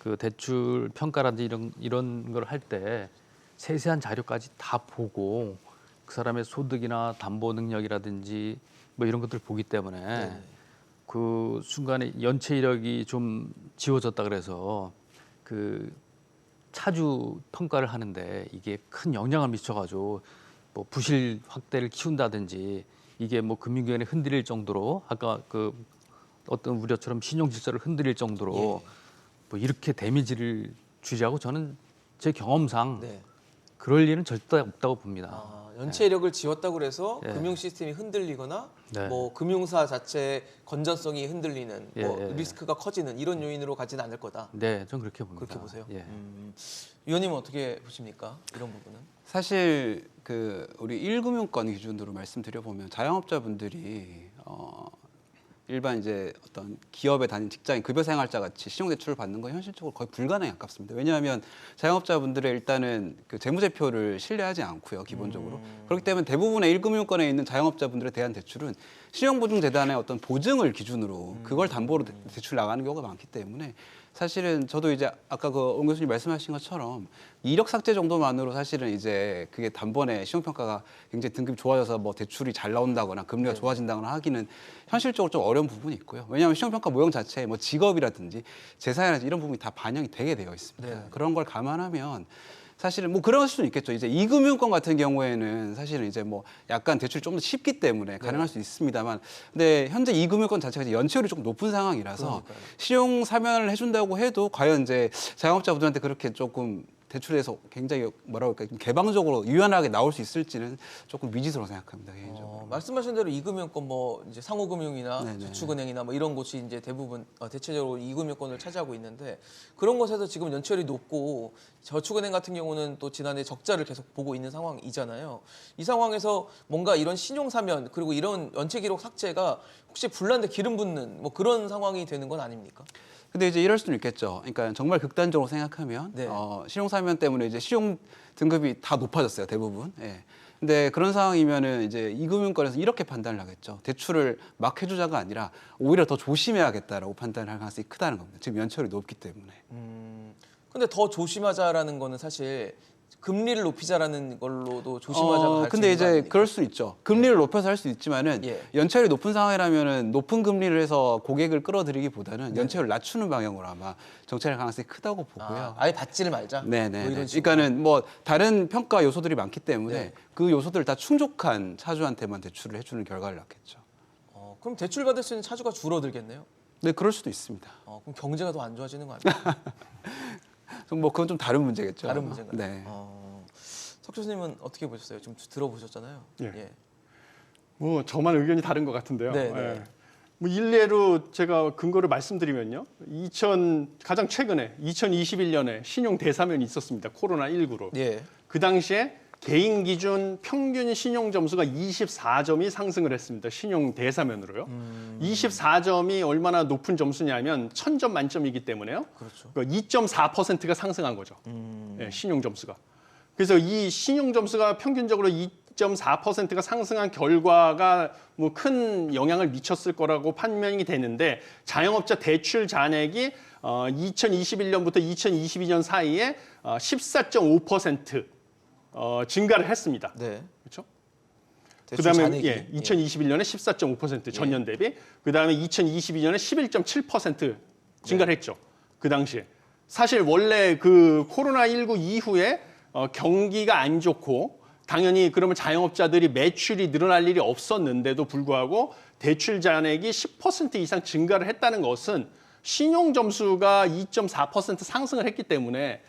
그 대출 평가라든지 이런 걸 할 때 세세한 자료까지 다 보고 그 사람의 소득이나 담보 능력이라든지 뭐 이런 것들을 보기 때문에 네. 그 순간에 연체 이력이 좀 지워졌다 그래서 그 차주 평가를 하는데 이게 큰 영향을 미쳐가지고 뭐 부실 확대를 키운다든지 이게 뭐 금융기관에 흔들릴 정도로 아까 그 어떤 우려처럼 신용 질서를 흔들릴 정도로 뭐 이렇게 데미지를 주리라고 저는 제 경험상 네. 그럴 일은 절대 없다고 봅니다. 연체 이력을 지웠다고 그래서 예. 금융 시스템이 흔들리거나 네. 뭐 금융사 자체의 건전성이 흔들리는 뭐 예, 예. 리스크가 커지는 이런 요인으로 가지는 않을 거다. 네, 전 그렇게 봅니다. 그렇게 보세요. 예. 위원님은 어떻게 보십니까? 이런 부분은? 사실 그 우리 1금융권 기준으로 말씀드려 보면 자영업자분들이 일반 이제 어떤 기업에 다니는 직장인 급여 생활자 같이 신용대출을 받는 건 현실적으로 거의 불가능에 가깝습니다. 왜냐하면 자영업자분들의 일단은 그 재무제표를 신뢰하지 않고요, 기본적으로. 그렇기 때문에 대부분의 1금융권에 있는 자영업자분들에 대한 대출은 신용보증재단의 어떤 보증을 기준으로 그걸 담보로 대출 나가는 경우가 많기 때문에 사실은 저도 이제 아까 그 옹 교수님 말씀하신 것처럼 이력 삭제 정도만으로 사실은 이제 그게 단번에 신용평가가 굉장히 등급이 좋아져서 뭐 대출이 잘 나온다거나 금리가 좋아진다거나 하기는 현실적으로 좀 어려운 부분이 있고요. 왜냐하면 신용평가 모형 자체에 뭐 직업이라든지 재산이라든지 이런 부분이 다 반영이 되게 되어 있습니다. 네. 그런 걸 감안하면 사실은 뭐 그럴 수는 있겠죠. 이제 이금융권 같은 경우에는 사실은 이제 뭐 약간 대출이 좀 더 쉽기 때문에 가능할 수 있습니다만, 근데 현재 이금융권 자체가 이제 연체율이 조금 높은 상황이라서 그러니까요. 신용 사면을 해준다고 해도 과연 이제 자영업자분들한테 그렇게 조금 대출에서 굉장히 뭐라고 할까 개방적으로 유연하게 나올 수 있을지는 조금 미지수로 생각합니다, 개인적으로. 말씀하신 대로 이금융권 뭐 이제 상호금융이나 네네. 저축은행이나 뭐 이런 곳이 이제 대부분 대체적으로 이금융권을 차지하고 있는데 그런 곳에서 지금 연체율이 높고 저축은행 같은 경우는 또 지난해 적자를 계속 보고 있는 상황이잖아요. 이 상황에서 뭔가 이런 신용 사면 그리고 이런 연체 기록 삭제가 혹시 불난데 기름 붓는 뭐 그런 상황이 되는 건 아닙니까? 근데 이제 이럴 수는 있겠죠. 그러니까 정말 극단적으로 생각하면 네. 신용 사면 때문에 이제 신용 등급이 다 높아졌어요, 대부분. 예. 근데 그런 상황이면은 이제 이금융권에서 이렇게 판단을 하겠죠. 대출을 막 해주자가 아니라 오히려 더 조심해야겠다라고 판단을 할 가능성이 크다는 겁니다. 지금 연체율이 높기 때문에. 근데 더 조심하자라는 거는 사실 금리를 높이자라는 걸로도 조심하자가 갈수 근데 있는 거 이제 아닙니까? 그럴 수 있죠. 금리를 높여서 할 수 있지만은 예. 연체율이 높은 상황이라면은 높은 금리를 해서 고객을 끌어들이기보다는 연체율을 낮추는 방향으로 아마 정책할 가능성이 크다고 보고요. 아예 받지를 말자. 네네. 뭐 이런 식으로. 그러니까는 뭐 다른 평가 요소들이 많기 때문에 네. 그 요소들을 다 충족한 차주한테만 대출을 해주는 결과를 낳겠죠. 그럼 대출 받을 수 있는 차주가 줄어들겠네요. 네, 그럴 수도 있습니다. 그럼 경제가 더 안 좋아지는 거 아닙니까? 뭐 그건 좀 다른 문제겠죠. 다른 문제인가요? 네. 석 교수님은 어떻게 보셨어요? 좀 들어보셨잖아요. 예. 뭐 저만 의견이 다른 것 같은데요. 네, 네. 예. 뭐 일례로 제가 근거를 말씀드리면요. 가장 최근에 2021년에 신용 대사면이 있었습니다. 코로나19로. 예. 그 당시에 개인 기준 평균 신용 점수가 24점이 상승을 했습니다. 신용 대사면으로요. 24점이 얼마나 높은 점수냐면 1000점 만점이기 때문에요. 그렇죠. 2.4%가 상승한 거죠. 예, 신용 점수가. 그래서 이 신용 점수가 평균적으로 2.4%가 상승한 결과가 뭐 큰 영향을 미쳤을 거라고 판명이 되는데 자영업자 대출 잔액이 2021년부터 2022년 사이에 14.5% 증가를 했습니다. 네. 그렇죠? 대출 그다음에 잔액이. 2021년에 14.5% 전년 대비, 그다음에 2022년에 11.7% 증가를 했죠. 그 당시에. 사실 원래 그 코로나19 이후에 경기가 안 좋고 당연히 그러면 자영업자들이 매출이 늘어날 일이 없었는데도 불구하고 대출 잔액이 10% 이상 증가를 했다는 것은 신용 점수가 2.4% 상승을 했기 때문에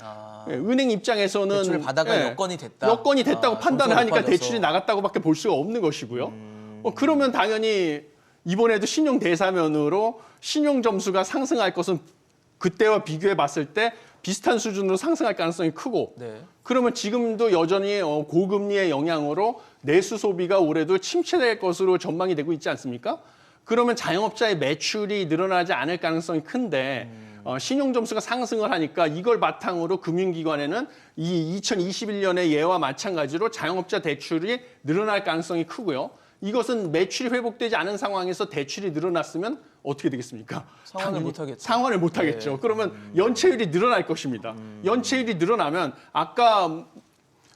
은행 입장에서는 대출을 받아갈 여건이 됐다. 여건이 됐다고 판단을 점수가 하니까 높아져서. 대출이 나갔다고밖에 볼 수가 없는 것이고요. 그러면 당연히 이번에도 신용 대사면으로 신용 점수가 상승할 것은 그때와 비교해 봤을 때 비슷한 수준으로 상승할 가능성이 크고, 네. 그러면 지금도 여전히 고금리의 영향으로 내수 소비가 올해도 침체될 것으로 전망이 되고 있지 않습니까? 그러면 자영업자의 매출이 늘어나지 않을 가능성이 큰데 신용 점수가 상승을 하니까 이걸 바탕으로 금융기관에는 이 2021년의 예와 마찬가지로 자영업자 대출이 늘어날 가능성이 크고요. 이것은 매출이 회복되지 않은 상황에서 대출이 늘어났으면 어떻게 되겠습니까? 상환을 당연히 못하겠죠. 상환을 못하겠죠. 그러면 연체율이 늘어날 것입니다. 연체율이 늘어나면 아까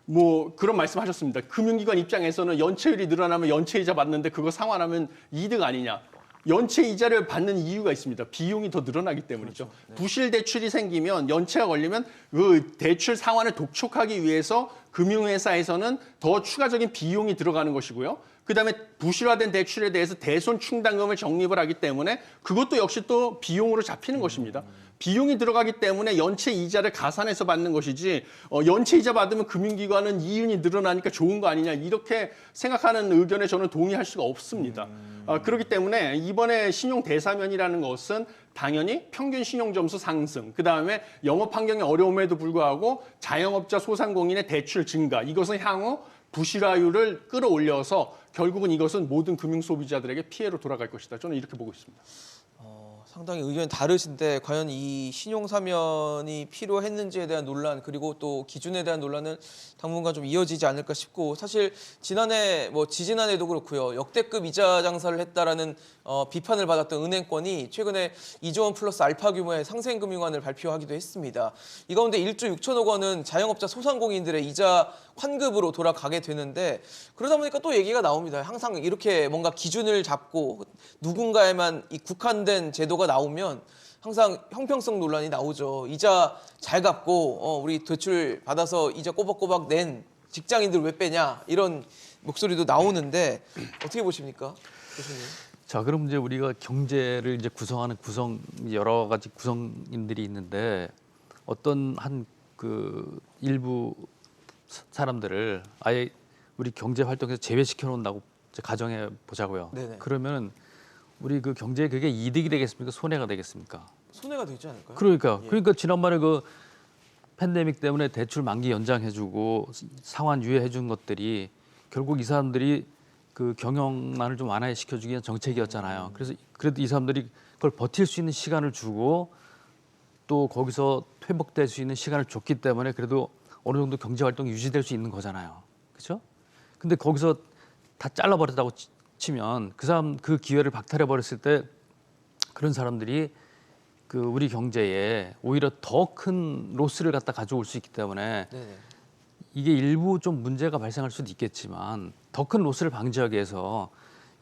뭐 그런 말씀하셨습니다. 금융기관 입장에서는 연체율이 늘어나면 연체이자 받는데 그거 상환하면 이득 아니냐. 연체이자를 받는 이유가 있습니다. 비용이 더 늘어나기 때문이죠. 그렇죠. 네. 부실 대출이 생기면 연체가 걸리면 그 대출 상환을 독촉하기 위해서 금융회사에서는 더 추가적인 비용이 들어가는 것이고요. 그다음에 부실화된 대출에 대해서 대손 충당금을 적립을 하기 때문에 그것도 역시 또 비용으로 잡히는 것입니다. 비용이 들어가기 때문에 연체 이자를 가산해서 받는 것이지 연체 이자 받으면 금융기관은 이윤이 늘어나니까 좋은 거 아니냐 이렇게 생각하는 의견에 저는 동의할 수가 없습니다. 그렇기 때문에 이번에 신용 대사면이라는 것은 당연히 평균 신용 점수 상승, 그다음에 영업 환경의 어려움에도 불구하고 자영업자 소상공인의 대출 증가, 이것은 향후 부실화율을 끌어올려서 결국은 이것은 모든 금융 소비자들에게 피해로 돌아갈 것이다. 저는 이렇게 보고 있습니다. 상당히 의견이 다르신데 과연 이 신용 사면이 필요했는지에 대한 논란 그리고 또 기준에 대한 논란은 당분간 좀 이어지지 않을까 싶고 사실 지난해 뭐 지지난해도 그렇고요 역대급 이자 장사를 했다라는 비판을 받았던 은행권이 최근에 2조 원 플러스 알파 규모의 상생금융안을 발표하기도 했습니다. 이 가운데 1조 6천억 원은 자영업자 소상공인들의 이자 환급으로 돌아가게 되는데 그러다 보니까 또 얘기가 나옵니다. 항상 이렇게 뭔가 기준을 잡고 누군가에만 이 국한된 제도가 나오면 항상 형평성 논란이 나오죠. 이자 잘 갚고 우리 대출 받아서 이자 꼬박꼬박 낸 직장인들 왜 빼냐 이런 목소리도 나오는데 어떻게 보십니까, 교수님? 자, 그럼 이제 우리가 경제를 이제 구성하는 여러 가지 구성인들이 있는데 어떤 한 그 일부 사람들을 아예 우리 경제 활동에서 제외시켜 놓는다고 가정해 보자고요. 네네. 그러면 우리 그 경제에 그게 이득이 되겠습니까? 손해가 되겠습니까? 손해가 되지 않을까요? 그러니까 지난번에 그 팬데믹 때문에 대출 만기 연장해주고 상환 유예해준 것들이 결국 이 사람들이 그 경영난을 좀 완화시켜주기 위한 정책이었잖아요. 그래서 그래도 이 사람들이 그걸 버틸 수 있는 시간을 주고 또 거기서 회복될 수 있는 시간을 줬기 때문에 그래도 어느 정도 경제 활동이 유지될 수 있는 거잖아요. 그렇죠? 근데 거기서 다 잘라버렸다고 치면 그 사람 그 기회를 박탈해 버렸을 때 그런 사람들이 그 우리 경제에 오히려 더 큰 로스를 갖다 가져올 수 있기 때문에 네네. 이게 일부 좀 문제가 발생할 수도 있겠지만 더 큰 로스를 방지하기 위해서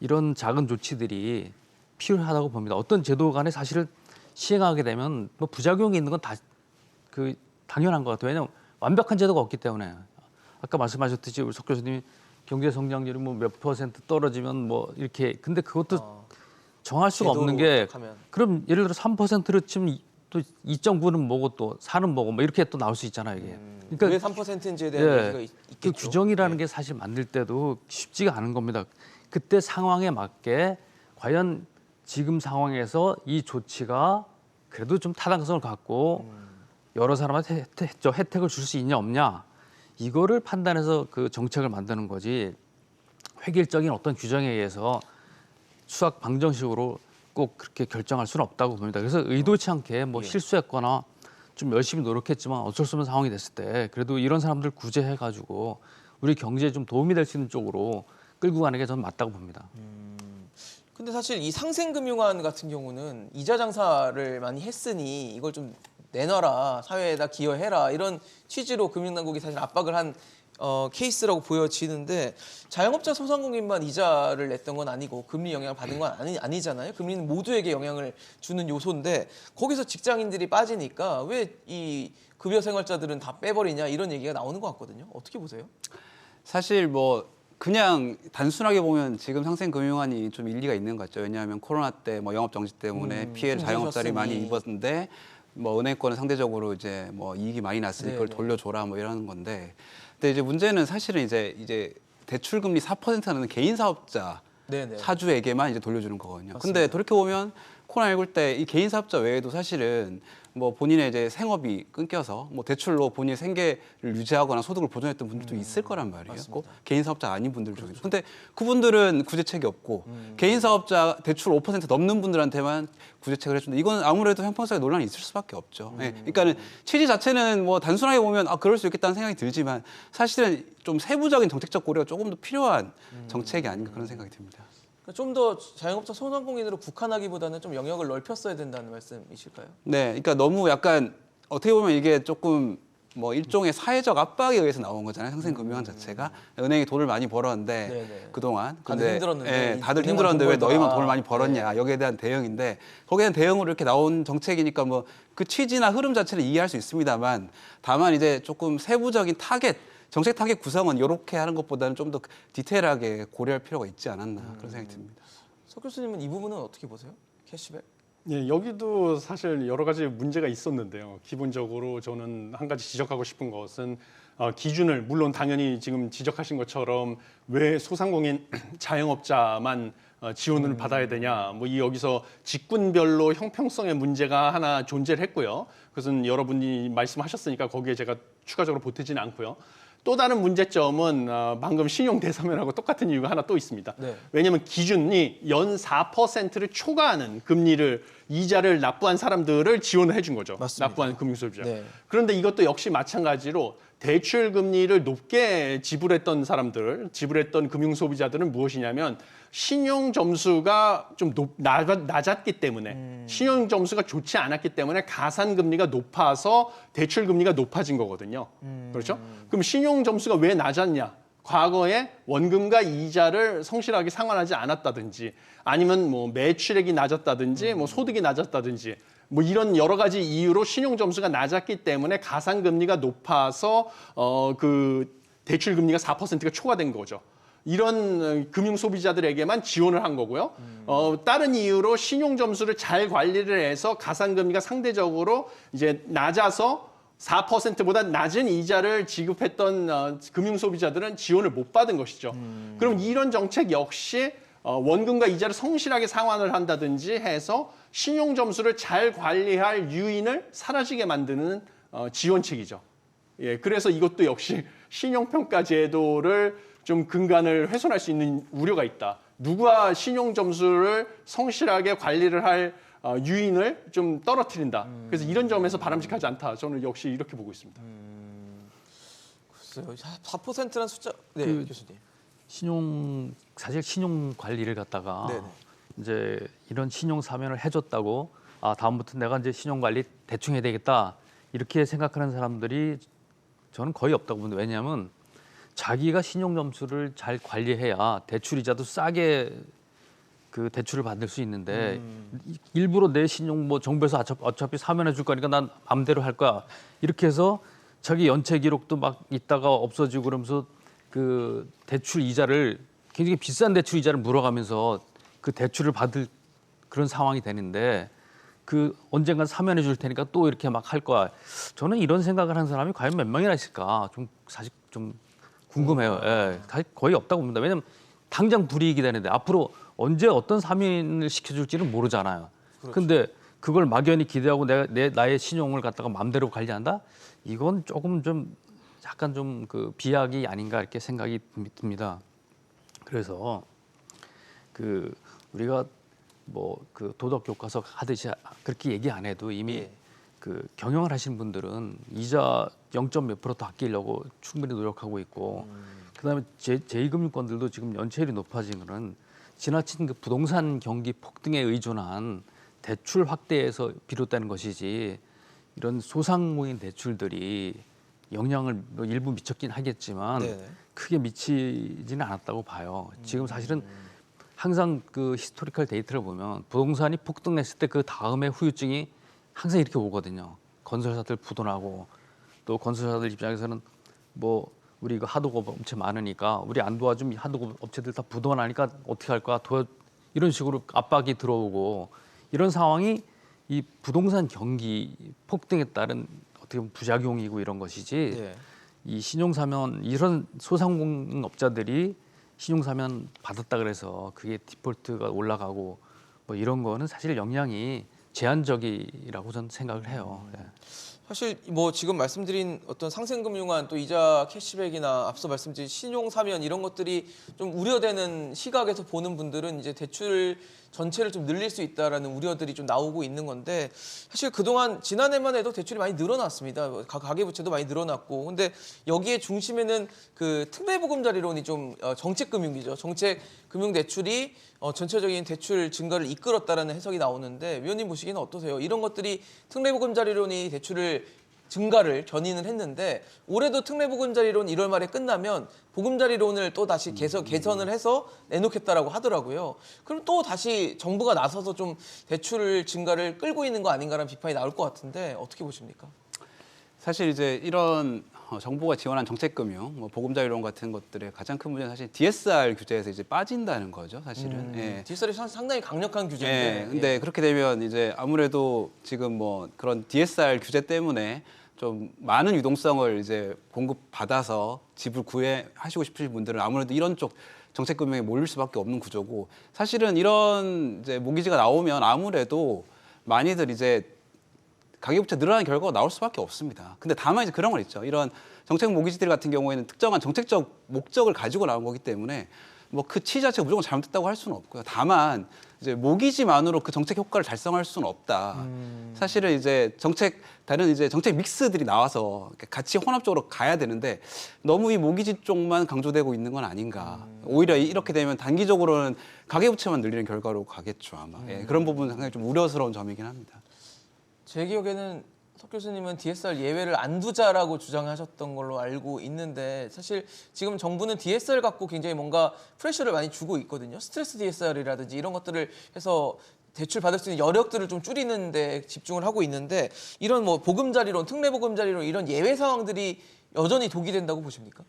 이런 작은 조치들이 필요하다고 봅니다. 어떤 제도 간에 사실은 시행하게 되면 뭐 부작용이 있는 건 다 그 당연한 것 같아요. 왜냐하면 완벽한 제도가 없기 때문에 아까 말씀하셨듯이 우리 석 교수님이 경제 성장률이 뭐 몇 퍼센트 떨어지면 뭐 이렇게 근데 그것도 정할 수가 없는 게 하면. 그럼 예를 들어 3%로 치면 또 2.9는 뭐고 또 4는 뭐고 뭐 이렇게 또 나올 수 있잖아요 이게. 그러니까 왜 3%인지에 대한 얘기가 그 있겠죠. 규정이라는 게 사실 만들 때도 쉽지가 않은 겁니다. 그때 상황에 맞게 과연 지금 상황에서 이 조치가 그래도 좀 타당성을 갖고 여러 사람한테 혜택을 줄 수 있냐 없냐 이거를 판단해서 그 정책을 만드는 거지 획일적인 어떤 규정에 의해서 수학 방정식으로 꼭 그렇게 결정할 수는 없다고 봅니다. 그래서 의도치 않게 뭐 실수했거나 좀 열심히 노력했지만 어쩔 수 없는 상황이 됐을 때 그래도 이런 사람들 구제해가지고 우리 경제에 좀 도움이 될 수 있는 쪽으로 끌고 가는 게 저는 맞다고 봅니다. 근데 사실 이 상생금융안 같은 경우는 이자 장사를 많이 했으니 이걸 좀 내놔라, 사회에다 기여해라 이런 취지로 금융당국이 사실 압박을 한 케이스라고 보여지는데 자영업자 소상공인만 이자를 냈던 건 아니고 금리 영향을 받은 건 아니잖아요. 금리는 모두에게 영향을 주는 요소인데 거기서 직장인들이 빠지니까 왜 이 급여 생활자들은 다 빼버리냐 이런 얘기가 나오는 것 같거든요. 어떻게 보세요? 사실 뭐 그냥 단순하게 보면 지금 상생금융안이 좀 일리가 있는 것 같죠. 왜냐하면 코로나 때 뭐 영업 정지 때문에 피해를 자영업자들이 많이 입었는데 뭐 은행권은 상대적으로 이제 뭐 이익이 많이 났으니 그걸 돌려줘라 뭐 이러는 건데, 근데 이제 문제는 사실은 이제 대출 금리 4%는 개인 사업자 네네. 차주에게만 이제 돌려주는 거거든요. 근데 돌이켜 보면 코로나19 때 이 개인 사업자 외에도 사실은 뭐 본인의 이제 생업이 끊겨서 뭐 대출로 본인의 생계를 유지하거나 소득을 보존했던 분들도 있을 거란 말이에요. 꼭 개인 사업자 아닌 분들 중에서. 근데 그분들은 구제책이 없고 개인 사업자 대출 5% 넘는 분들한테만 구제책을 해준다. 이건 아무래도 형평성에 논란이 있을 수밖에 없죠. 예. 그러니까는 취지 자체는 뭐 단순하게 보면 아 그럴 수 있겠다는 생각이 들지만 사실은 좀 세부적인 정책적 고려가 조금 더 필요한 정책이 아닌가 그런 생각이 듭니다. 좀 더 자영업자 소상공인으로 국한하기보다는 좀 영역을 넓혔어야 된다는 말씀이실까요? 네, 그러니까 너무 약간 어떻게 보면 이게 조금 뭐 일종의 사회적 압박에 의해서 나온 거잖아요. 상생금융안 자체가 은행이 돈을 많이 벌었는데 네네. 그동안 다들 힘들었는데 예, 다들 은행만 힘들었는데 돈 왜 너희만 벌더라. 돈을 많이 벌었냐 여기에 대한 대응인데 거기에 대한 대응으로 이렇게 나온 정책이니까 뭐 그 취지나 흐름 자체는 이해할 수 있습니다만 다만 이제 조금 세부적인 타겟 정책 타겟 구성은 이렇게 하는 것보다는 좀 더 디테일하게 고려할 필요가 있지 않았나 그런 생각이 듭니다. 석 교수님은 이 부분은 어떻게 보세요? 캐시백? 예, 여기도 사실 여러 가지 문제가 있었는데요. 기본적으로 저는 한 가지 지적하고 싶은 것은 기준을 물론 당연히 지금 지적하신 것처럼 왜 소상공인 자영업자만 지원을 받아야 되냐. 뭐 이 여기서 직군별로 형평성의 문제가 하나 존재를 했고요. 그것은 여러분이 말씀하셨으니까 거기에 제가 추가적으로 보태지는 않고요. 또 다른 문제점은 방금 신용 대사면하고 똑같은 이유가 하나 또 있습니다. 네. 왜냐하면 기준이 연 4%를 초과하는 금리를 이자를 납부한 사람들을 지원을 해준 거죠. 맞습니다. 납부한 금융소비자. 네. 그런데 이것도 역시 마찬가지로 대출 금리를 높게 지불했던 사람들, 지불했던 금융소비자들은 무엇이냐면 신용 점수가 좀 낮았기 때문에 신용 점수가 좋지 않았기 때문에 가산 금리가 높아서 대출 금리가 높아진 거거든요. 그렇죠? 그럼 신용 점수가 왜 낮았냐? 과거에 원금과 이자를 성실하게 상환하지 않았다든지 아니면 뭐 매출액이 낮았다든지 뭐 소득이 낮았다든지 뭐 이런 여러 가지 이유로 신용 점수가 낮았기 때문에 가산 금리가 높아서 그 대출 금리가 4%가 초과된 거죠. 이런 금융 소비자들에게만 지원을 한 거고요. 다른 이유로 신용 점수를 잘 관리를 해서 가산 금리가 상대적으로 이제 낮아서 4%보다 낮은 이자를 지급했던 금융 소비자들은 지원을 못 받은 것이죠. 그럼 이런 정책 역시 원금과 이자를 성실하게 상환을 한다든지 해서 신용 점수를 잘 관리할 유인을 사라지게 만드는 지원책이죠. 예, 그래서 이것도 역시 신용평가 제도를 좀 근간을 훼손할 수 있는 우려가 있다. 누가 신용 점수를 성실하게 관리를 할 유인을 좀 떨어뜨린다. 그래서 이런 점에서 바람직하지 않다. 저는 역시 이렇게 보고 있습니다. 글쎄요. 4%라는 숫자. 네, 교수님. 사실 신용 관리를 갖다가 네네. 이제 이런 신용 사면을 해줬다고 다음부터 내가 이제 신용 관리 대충 해야 되겠다 이렇게 생각하는 사람들이 저는 거의 없다고 보는데 왜냐하면 자기가 신용 점수를 잘 관리해야 대출 이자도 싸게 그 대출을 받을 수 있는데 일부러 내 신용 뭐 정부에서 어차피 사면해 줄 거니까 난 맘대로 할 거야 이렇게 해서 자기 연체 기록도 막 있다가 없어지고 그러면서 그 대출 이자를 굉장히 비싼 대출 이자를 물어가면서 그 대출을 받을 그런 상황이 되는데 그 언젠간 사면해 줄 테니까 또 이렇게 막 할 거야. 저는 이런 생각을 하는 사람이 과연 몇 명이나 있을까? 좀 사실 좀 궁금해요. 예, 거의 없다고 봅니다. 왜냐하면 당장 불이익이 되는데 앞으로 언제 어떤 사면을 시켜줄지는 모르잖아요. 그런데 그걸 막연히 기대하고 나의 신용을 갖다가 마음대로 관리한다? 이건 조금 좀 약간 좀 그 비약이 아닌가 이렇게 생각이 듭니다. 그래서 그 우리가 뭐 그 도덕 교과서 하듯이 그렇게 얘기 안 해도 이미 그 경영을 하시는 분들은 이자 0.몇 % 더 아끼려고 충분히 노력하고 있고 그다음에 제2금융권들도 지금 연체율이 높아진 거는 지나친 그 부동산 경기 폭등에 의존한 대출 확대에서 비롯되는 것이지 이런 소상공인 대출들이 영향을 뭐 일부 미쳤긴 하겠지만 네네. 크게 미치지는 않았다고 봐요. 지금 사실은 항상 그 히스토리컬 데이터를 보면 부동산이 폭등했을 때 그 다음에 후유증이 항상 이렇게 오거든요. 건설사들 부도나고 또 건설사들 입장에서는 뭐 우리 이거 하도급 업체 많으니까 우리 안 도와주면 하도급 업체들 다 부도나니까 어떻게 할 거야? 이런 식으로 압박이 들어오고 이런 상황이 이 부동산 경기 폭등에 따른 어떻게 보면 부작용이고 이런 것이지 네. 이 신용사면 이런 소상공인업자들이 신용사면 받았다 그래서 그게 디폴트가 올라가고 뭐 이런 거는 사실 영향이 제한적이라고 저는 생각을 해요. 예. 사실 뭐 지금 말씀드린 어떤 상생금융안 또 이자 캐시백이나 앞서 말씀드린 신용사면 이런 것들이 좀 우려되는 시각에서 보는 분들은 이제 대출 전체를 좀 늘릴 수 있다라는 우려들이 좀 나오고 있는 건데 사실 그동안 지난해만 해도 대출이 많이 늘어났습니다. 가계부채도 많이 늘어났고 근데 여기에 중심에는 그 특례보금자리론이 좀 정책금융이죠. 정책금융대출이 전체적인 대출 증가를 이끌었다라는 해석이 나오는데 위원님 보시기에는 어떠세요? 이런 것들이 특례보금자리론이 대출을 증가를 견인을 했는데 올해도 특례보금자리론 1월 말에 끝나면 보금자리론을 또 다시 개선을 해서 내놓겠다라고 하더라고요. 그럼 또 다시 정부가 나서서 좀 대출 증가를 끌고 있는 거 아닌가라는 비판이 나올 것 같은데 어떻게 보십니까? 사실 이제 이런 정부가 지원한 정책금융, 뭐 보금자리론 같은 것들의 가장 큰 문제는 사실 DSR 규제에서 이제 빠진다는 거죠, 사실은. 예. DSR이 상당히 강력한 규제인데. 예. 근데 그렇게 되면 이제 아무래도 지금 뭐 그런 DSR 규제 때문에 좀 많은 유동성을 이제 공급받아서 집을 구매하시고 싶으신 분들은 아무래도 이런 쪽 정책금융에 몰릴 수밖에 없는 구조고 사실은 이런 이제 모기지가 나오면 아무래도 많이들 이제 가계부채 늘어나는 결과가 나올 수밖에 없습니다. 근데 다만 이제 그런 건 있죠. 이런 정책 모기지들 같은 경우에는 특정한 정책적 목적을 가지고 나온 거기 때문에 뭐 그 취지 자체가 무조건 잘못됐다고 할 수는 없고요. 다만 이제 모기지만으로 그 정책 효과를 달성할 수는 없다. 사실은 이제 다른 이제 정책 믹스들이 나와서 같이 혼합적으로 가야 되는데 너무 이 모기지 쪽만 강조되고 있는 건 아닌가. 오히려 이렇게 되면 단기적으로는 가계부채만 늘리는 결과로 가겠죠 아마. 예, 그런 부분은 상당히 좀 우려스러운 점이긴 합니다. 제 기억에는 석 교수님은 DSR 예외를 안 두자라고 주장하셨던 걸로 알고 있는데 사실 지금 정부는 DSR 갖고 굉장히 뭔가 프레셔를 많이 주고 있거든요. 스트레스 DSR이라든지 이런 것들을 해서 대출 받을 수 있는 여력들을 좀 줄이는 데 집중을 하고 있는데 이런 뭐 보금자리론, 특례보금자리론 이런 예외 상황들이 여전히 독이 된다고 보십니까?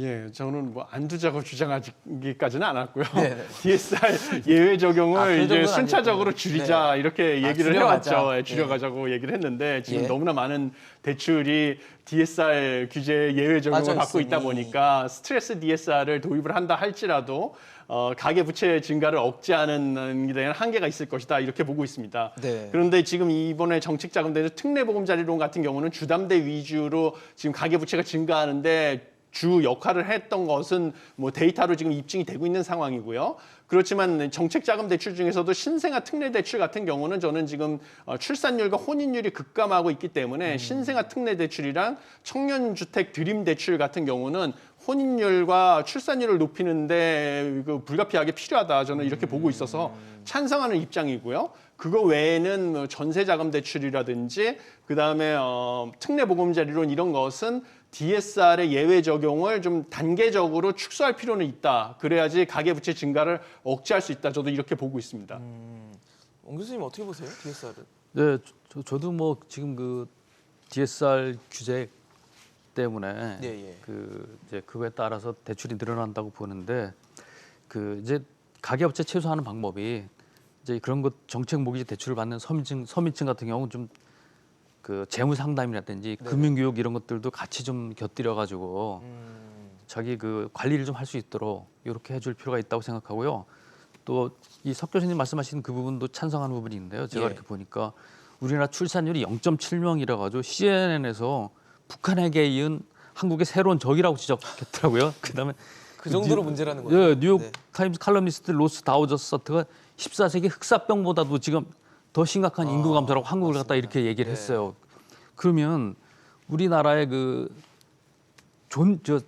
예, 저는 뭐 안 두자고 주장하기까지는 않았고요. 네네. DSR 예외 적용을 그 이제 정도는 순차적으로 아니었군요. 줄이자 이렇게 얘기를 줄여가자. 해왔죠. 예, 줄여가자고 얘기를 했는데 지금 예. 너무나 많은 대출이 DSR 규제 예외 적용을 빠져 받고 있다 있으니. 보니까 스트레스 DSR을 도입을 한다 할지라도 가계 부채 증가를 억제하는 데 대한 한계가 있을 것이다 이렇게 보고 있습니다. 네. 그런데 지금 이번에 정책자금대에서 특례보금자리론 같은 경우는 주담대 위주로 지금 가계 부채가 증가하는데 주 역할을 했던 것은 뭐 데이터로 지금 입증이 되고 있는 상황이고요. 그렇지만 정책자금 대출 중에서도 신생아 특례 대출 같은 경우는 저는 지금 출산율과 혼인율이 급감하고 있기 때문에 신생아 특례 대출이랑 청년주택 드림 대출 같은 경우는 혼인율과 출산율을 높이는데 그 불가피하게 필요하다. 저는 이렇게 보고 있어서 찬성하는 입장이고요. 그거 외에는 뭐 전세자금 대출이라든지 그다음에 특례보금자리론 이런 것은 DSR의 예외 적용을 좀 단계적으로 축소할 필요는 있다. 그래야지 가계부채 증가를 억제할 수 있다. 저도 이렇게 보고 있습니다. 원 교수님 어떻게 보세요? DSR은? 네, 저도 뭐 지금 그 DSR 규제 때문에 예. 그 이제 그거에 따라서 대출이 늘어난다고 보는데 그 이제 가계부채 최소화하는 방법이 이제 그런 것 정책 모기지 대출을 받는 서민층 같은 경우는 좀 그 재무 상담이라든지 금융교육 이런 것들도 같이 좀 곁들여 가지고 자기 그 관리를 좀 할 수 있도록 이렇게 해줄 필요가 있다고 생각하고요. 또 이 석 교수님 말씀하신 그 부분도 찬성하는 부분이 있는데요. 제가 예. 이렇게 보니까 우리나라 출산율이 0.7명이라 가지고 CNN에서 북한에게 이은 한국의 새로운 적이라고 지적했더라고요. 그다음에 그 정도로 문제라는 거죠. 예, 뉴욕 네. 타임스 칼럼니스트 로스 다우저서트가 14세기 흑사병보다도 지금 더 심각한 인구 감소라고 한국을 갖다 이렇게 얘기를 했어요. 그러면 우리나라의 그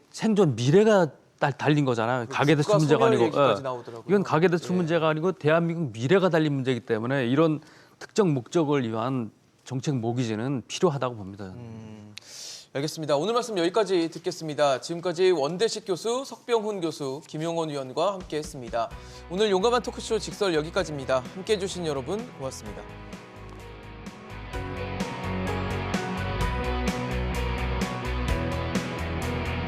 생존 미래가 달린 거잖아요. 가계대출 국가 문제가 소멸 아니고 얘기까지 나오더라고요. 이건 가계대출 예. 문제가 아니고 대한민국 미래가 달린 문제이기 때문에 이런 특정 목적을 위한 정책 모기지는 필요하다고 봅니다. 알겠습니다. 오늘 말씀 여기까지 듣겠습니다. 지금까지 원대식 교수, 석병훈 교수, 김용원 위원과 함께했습니다. 오늘 용감한 토크쇼 직설 여기까지입니다. 함께해 주신 여러분 고맙습니다.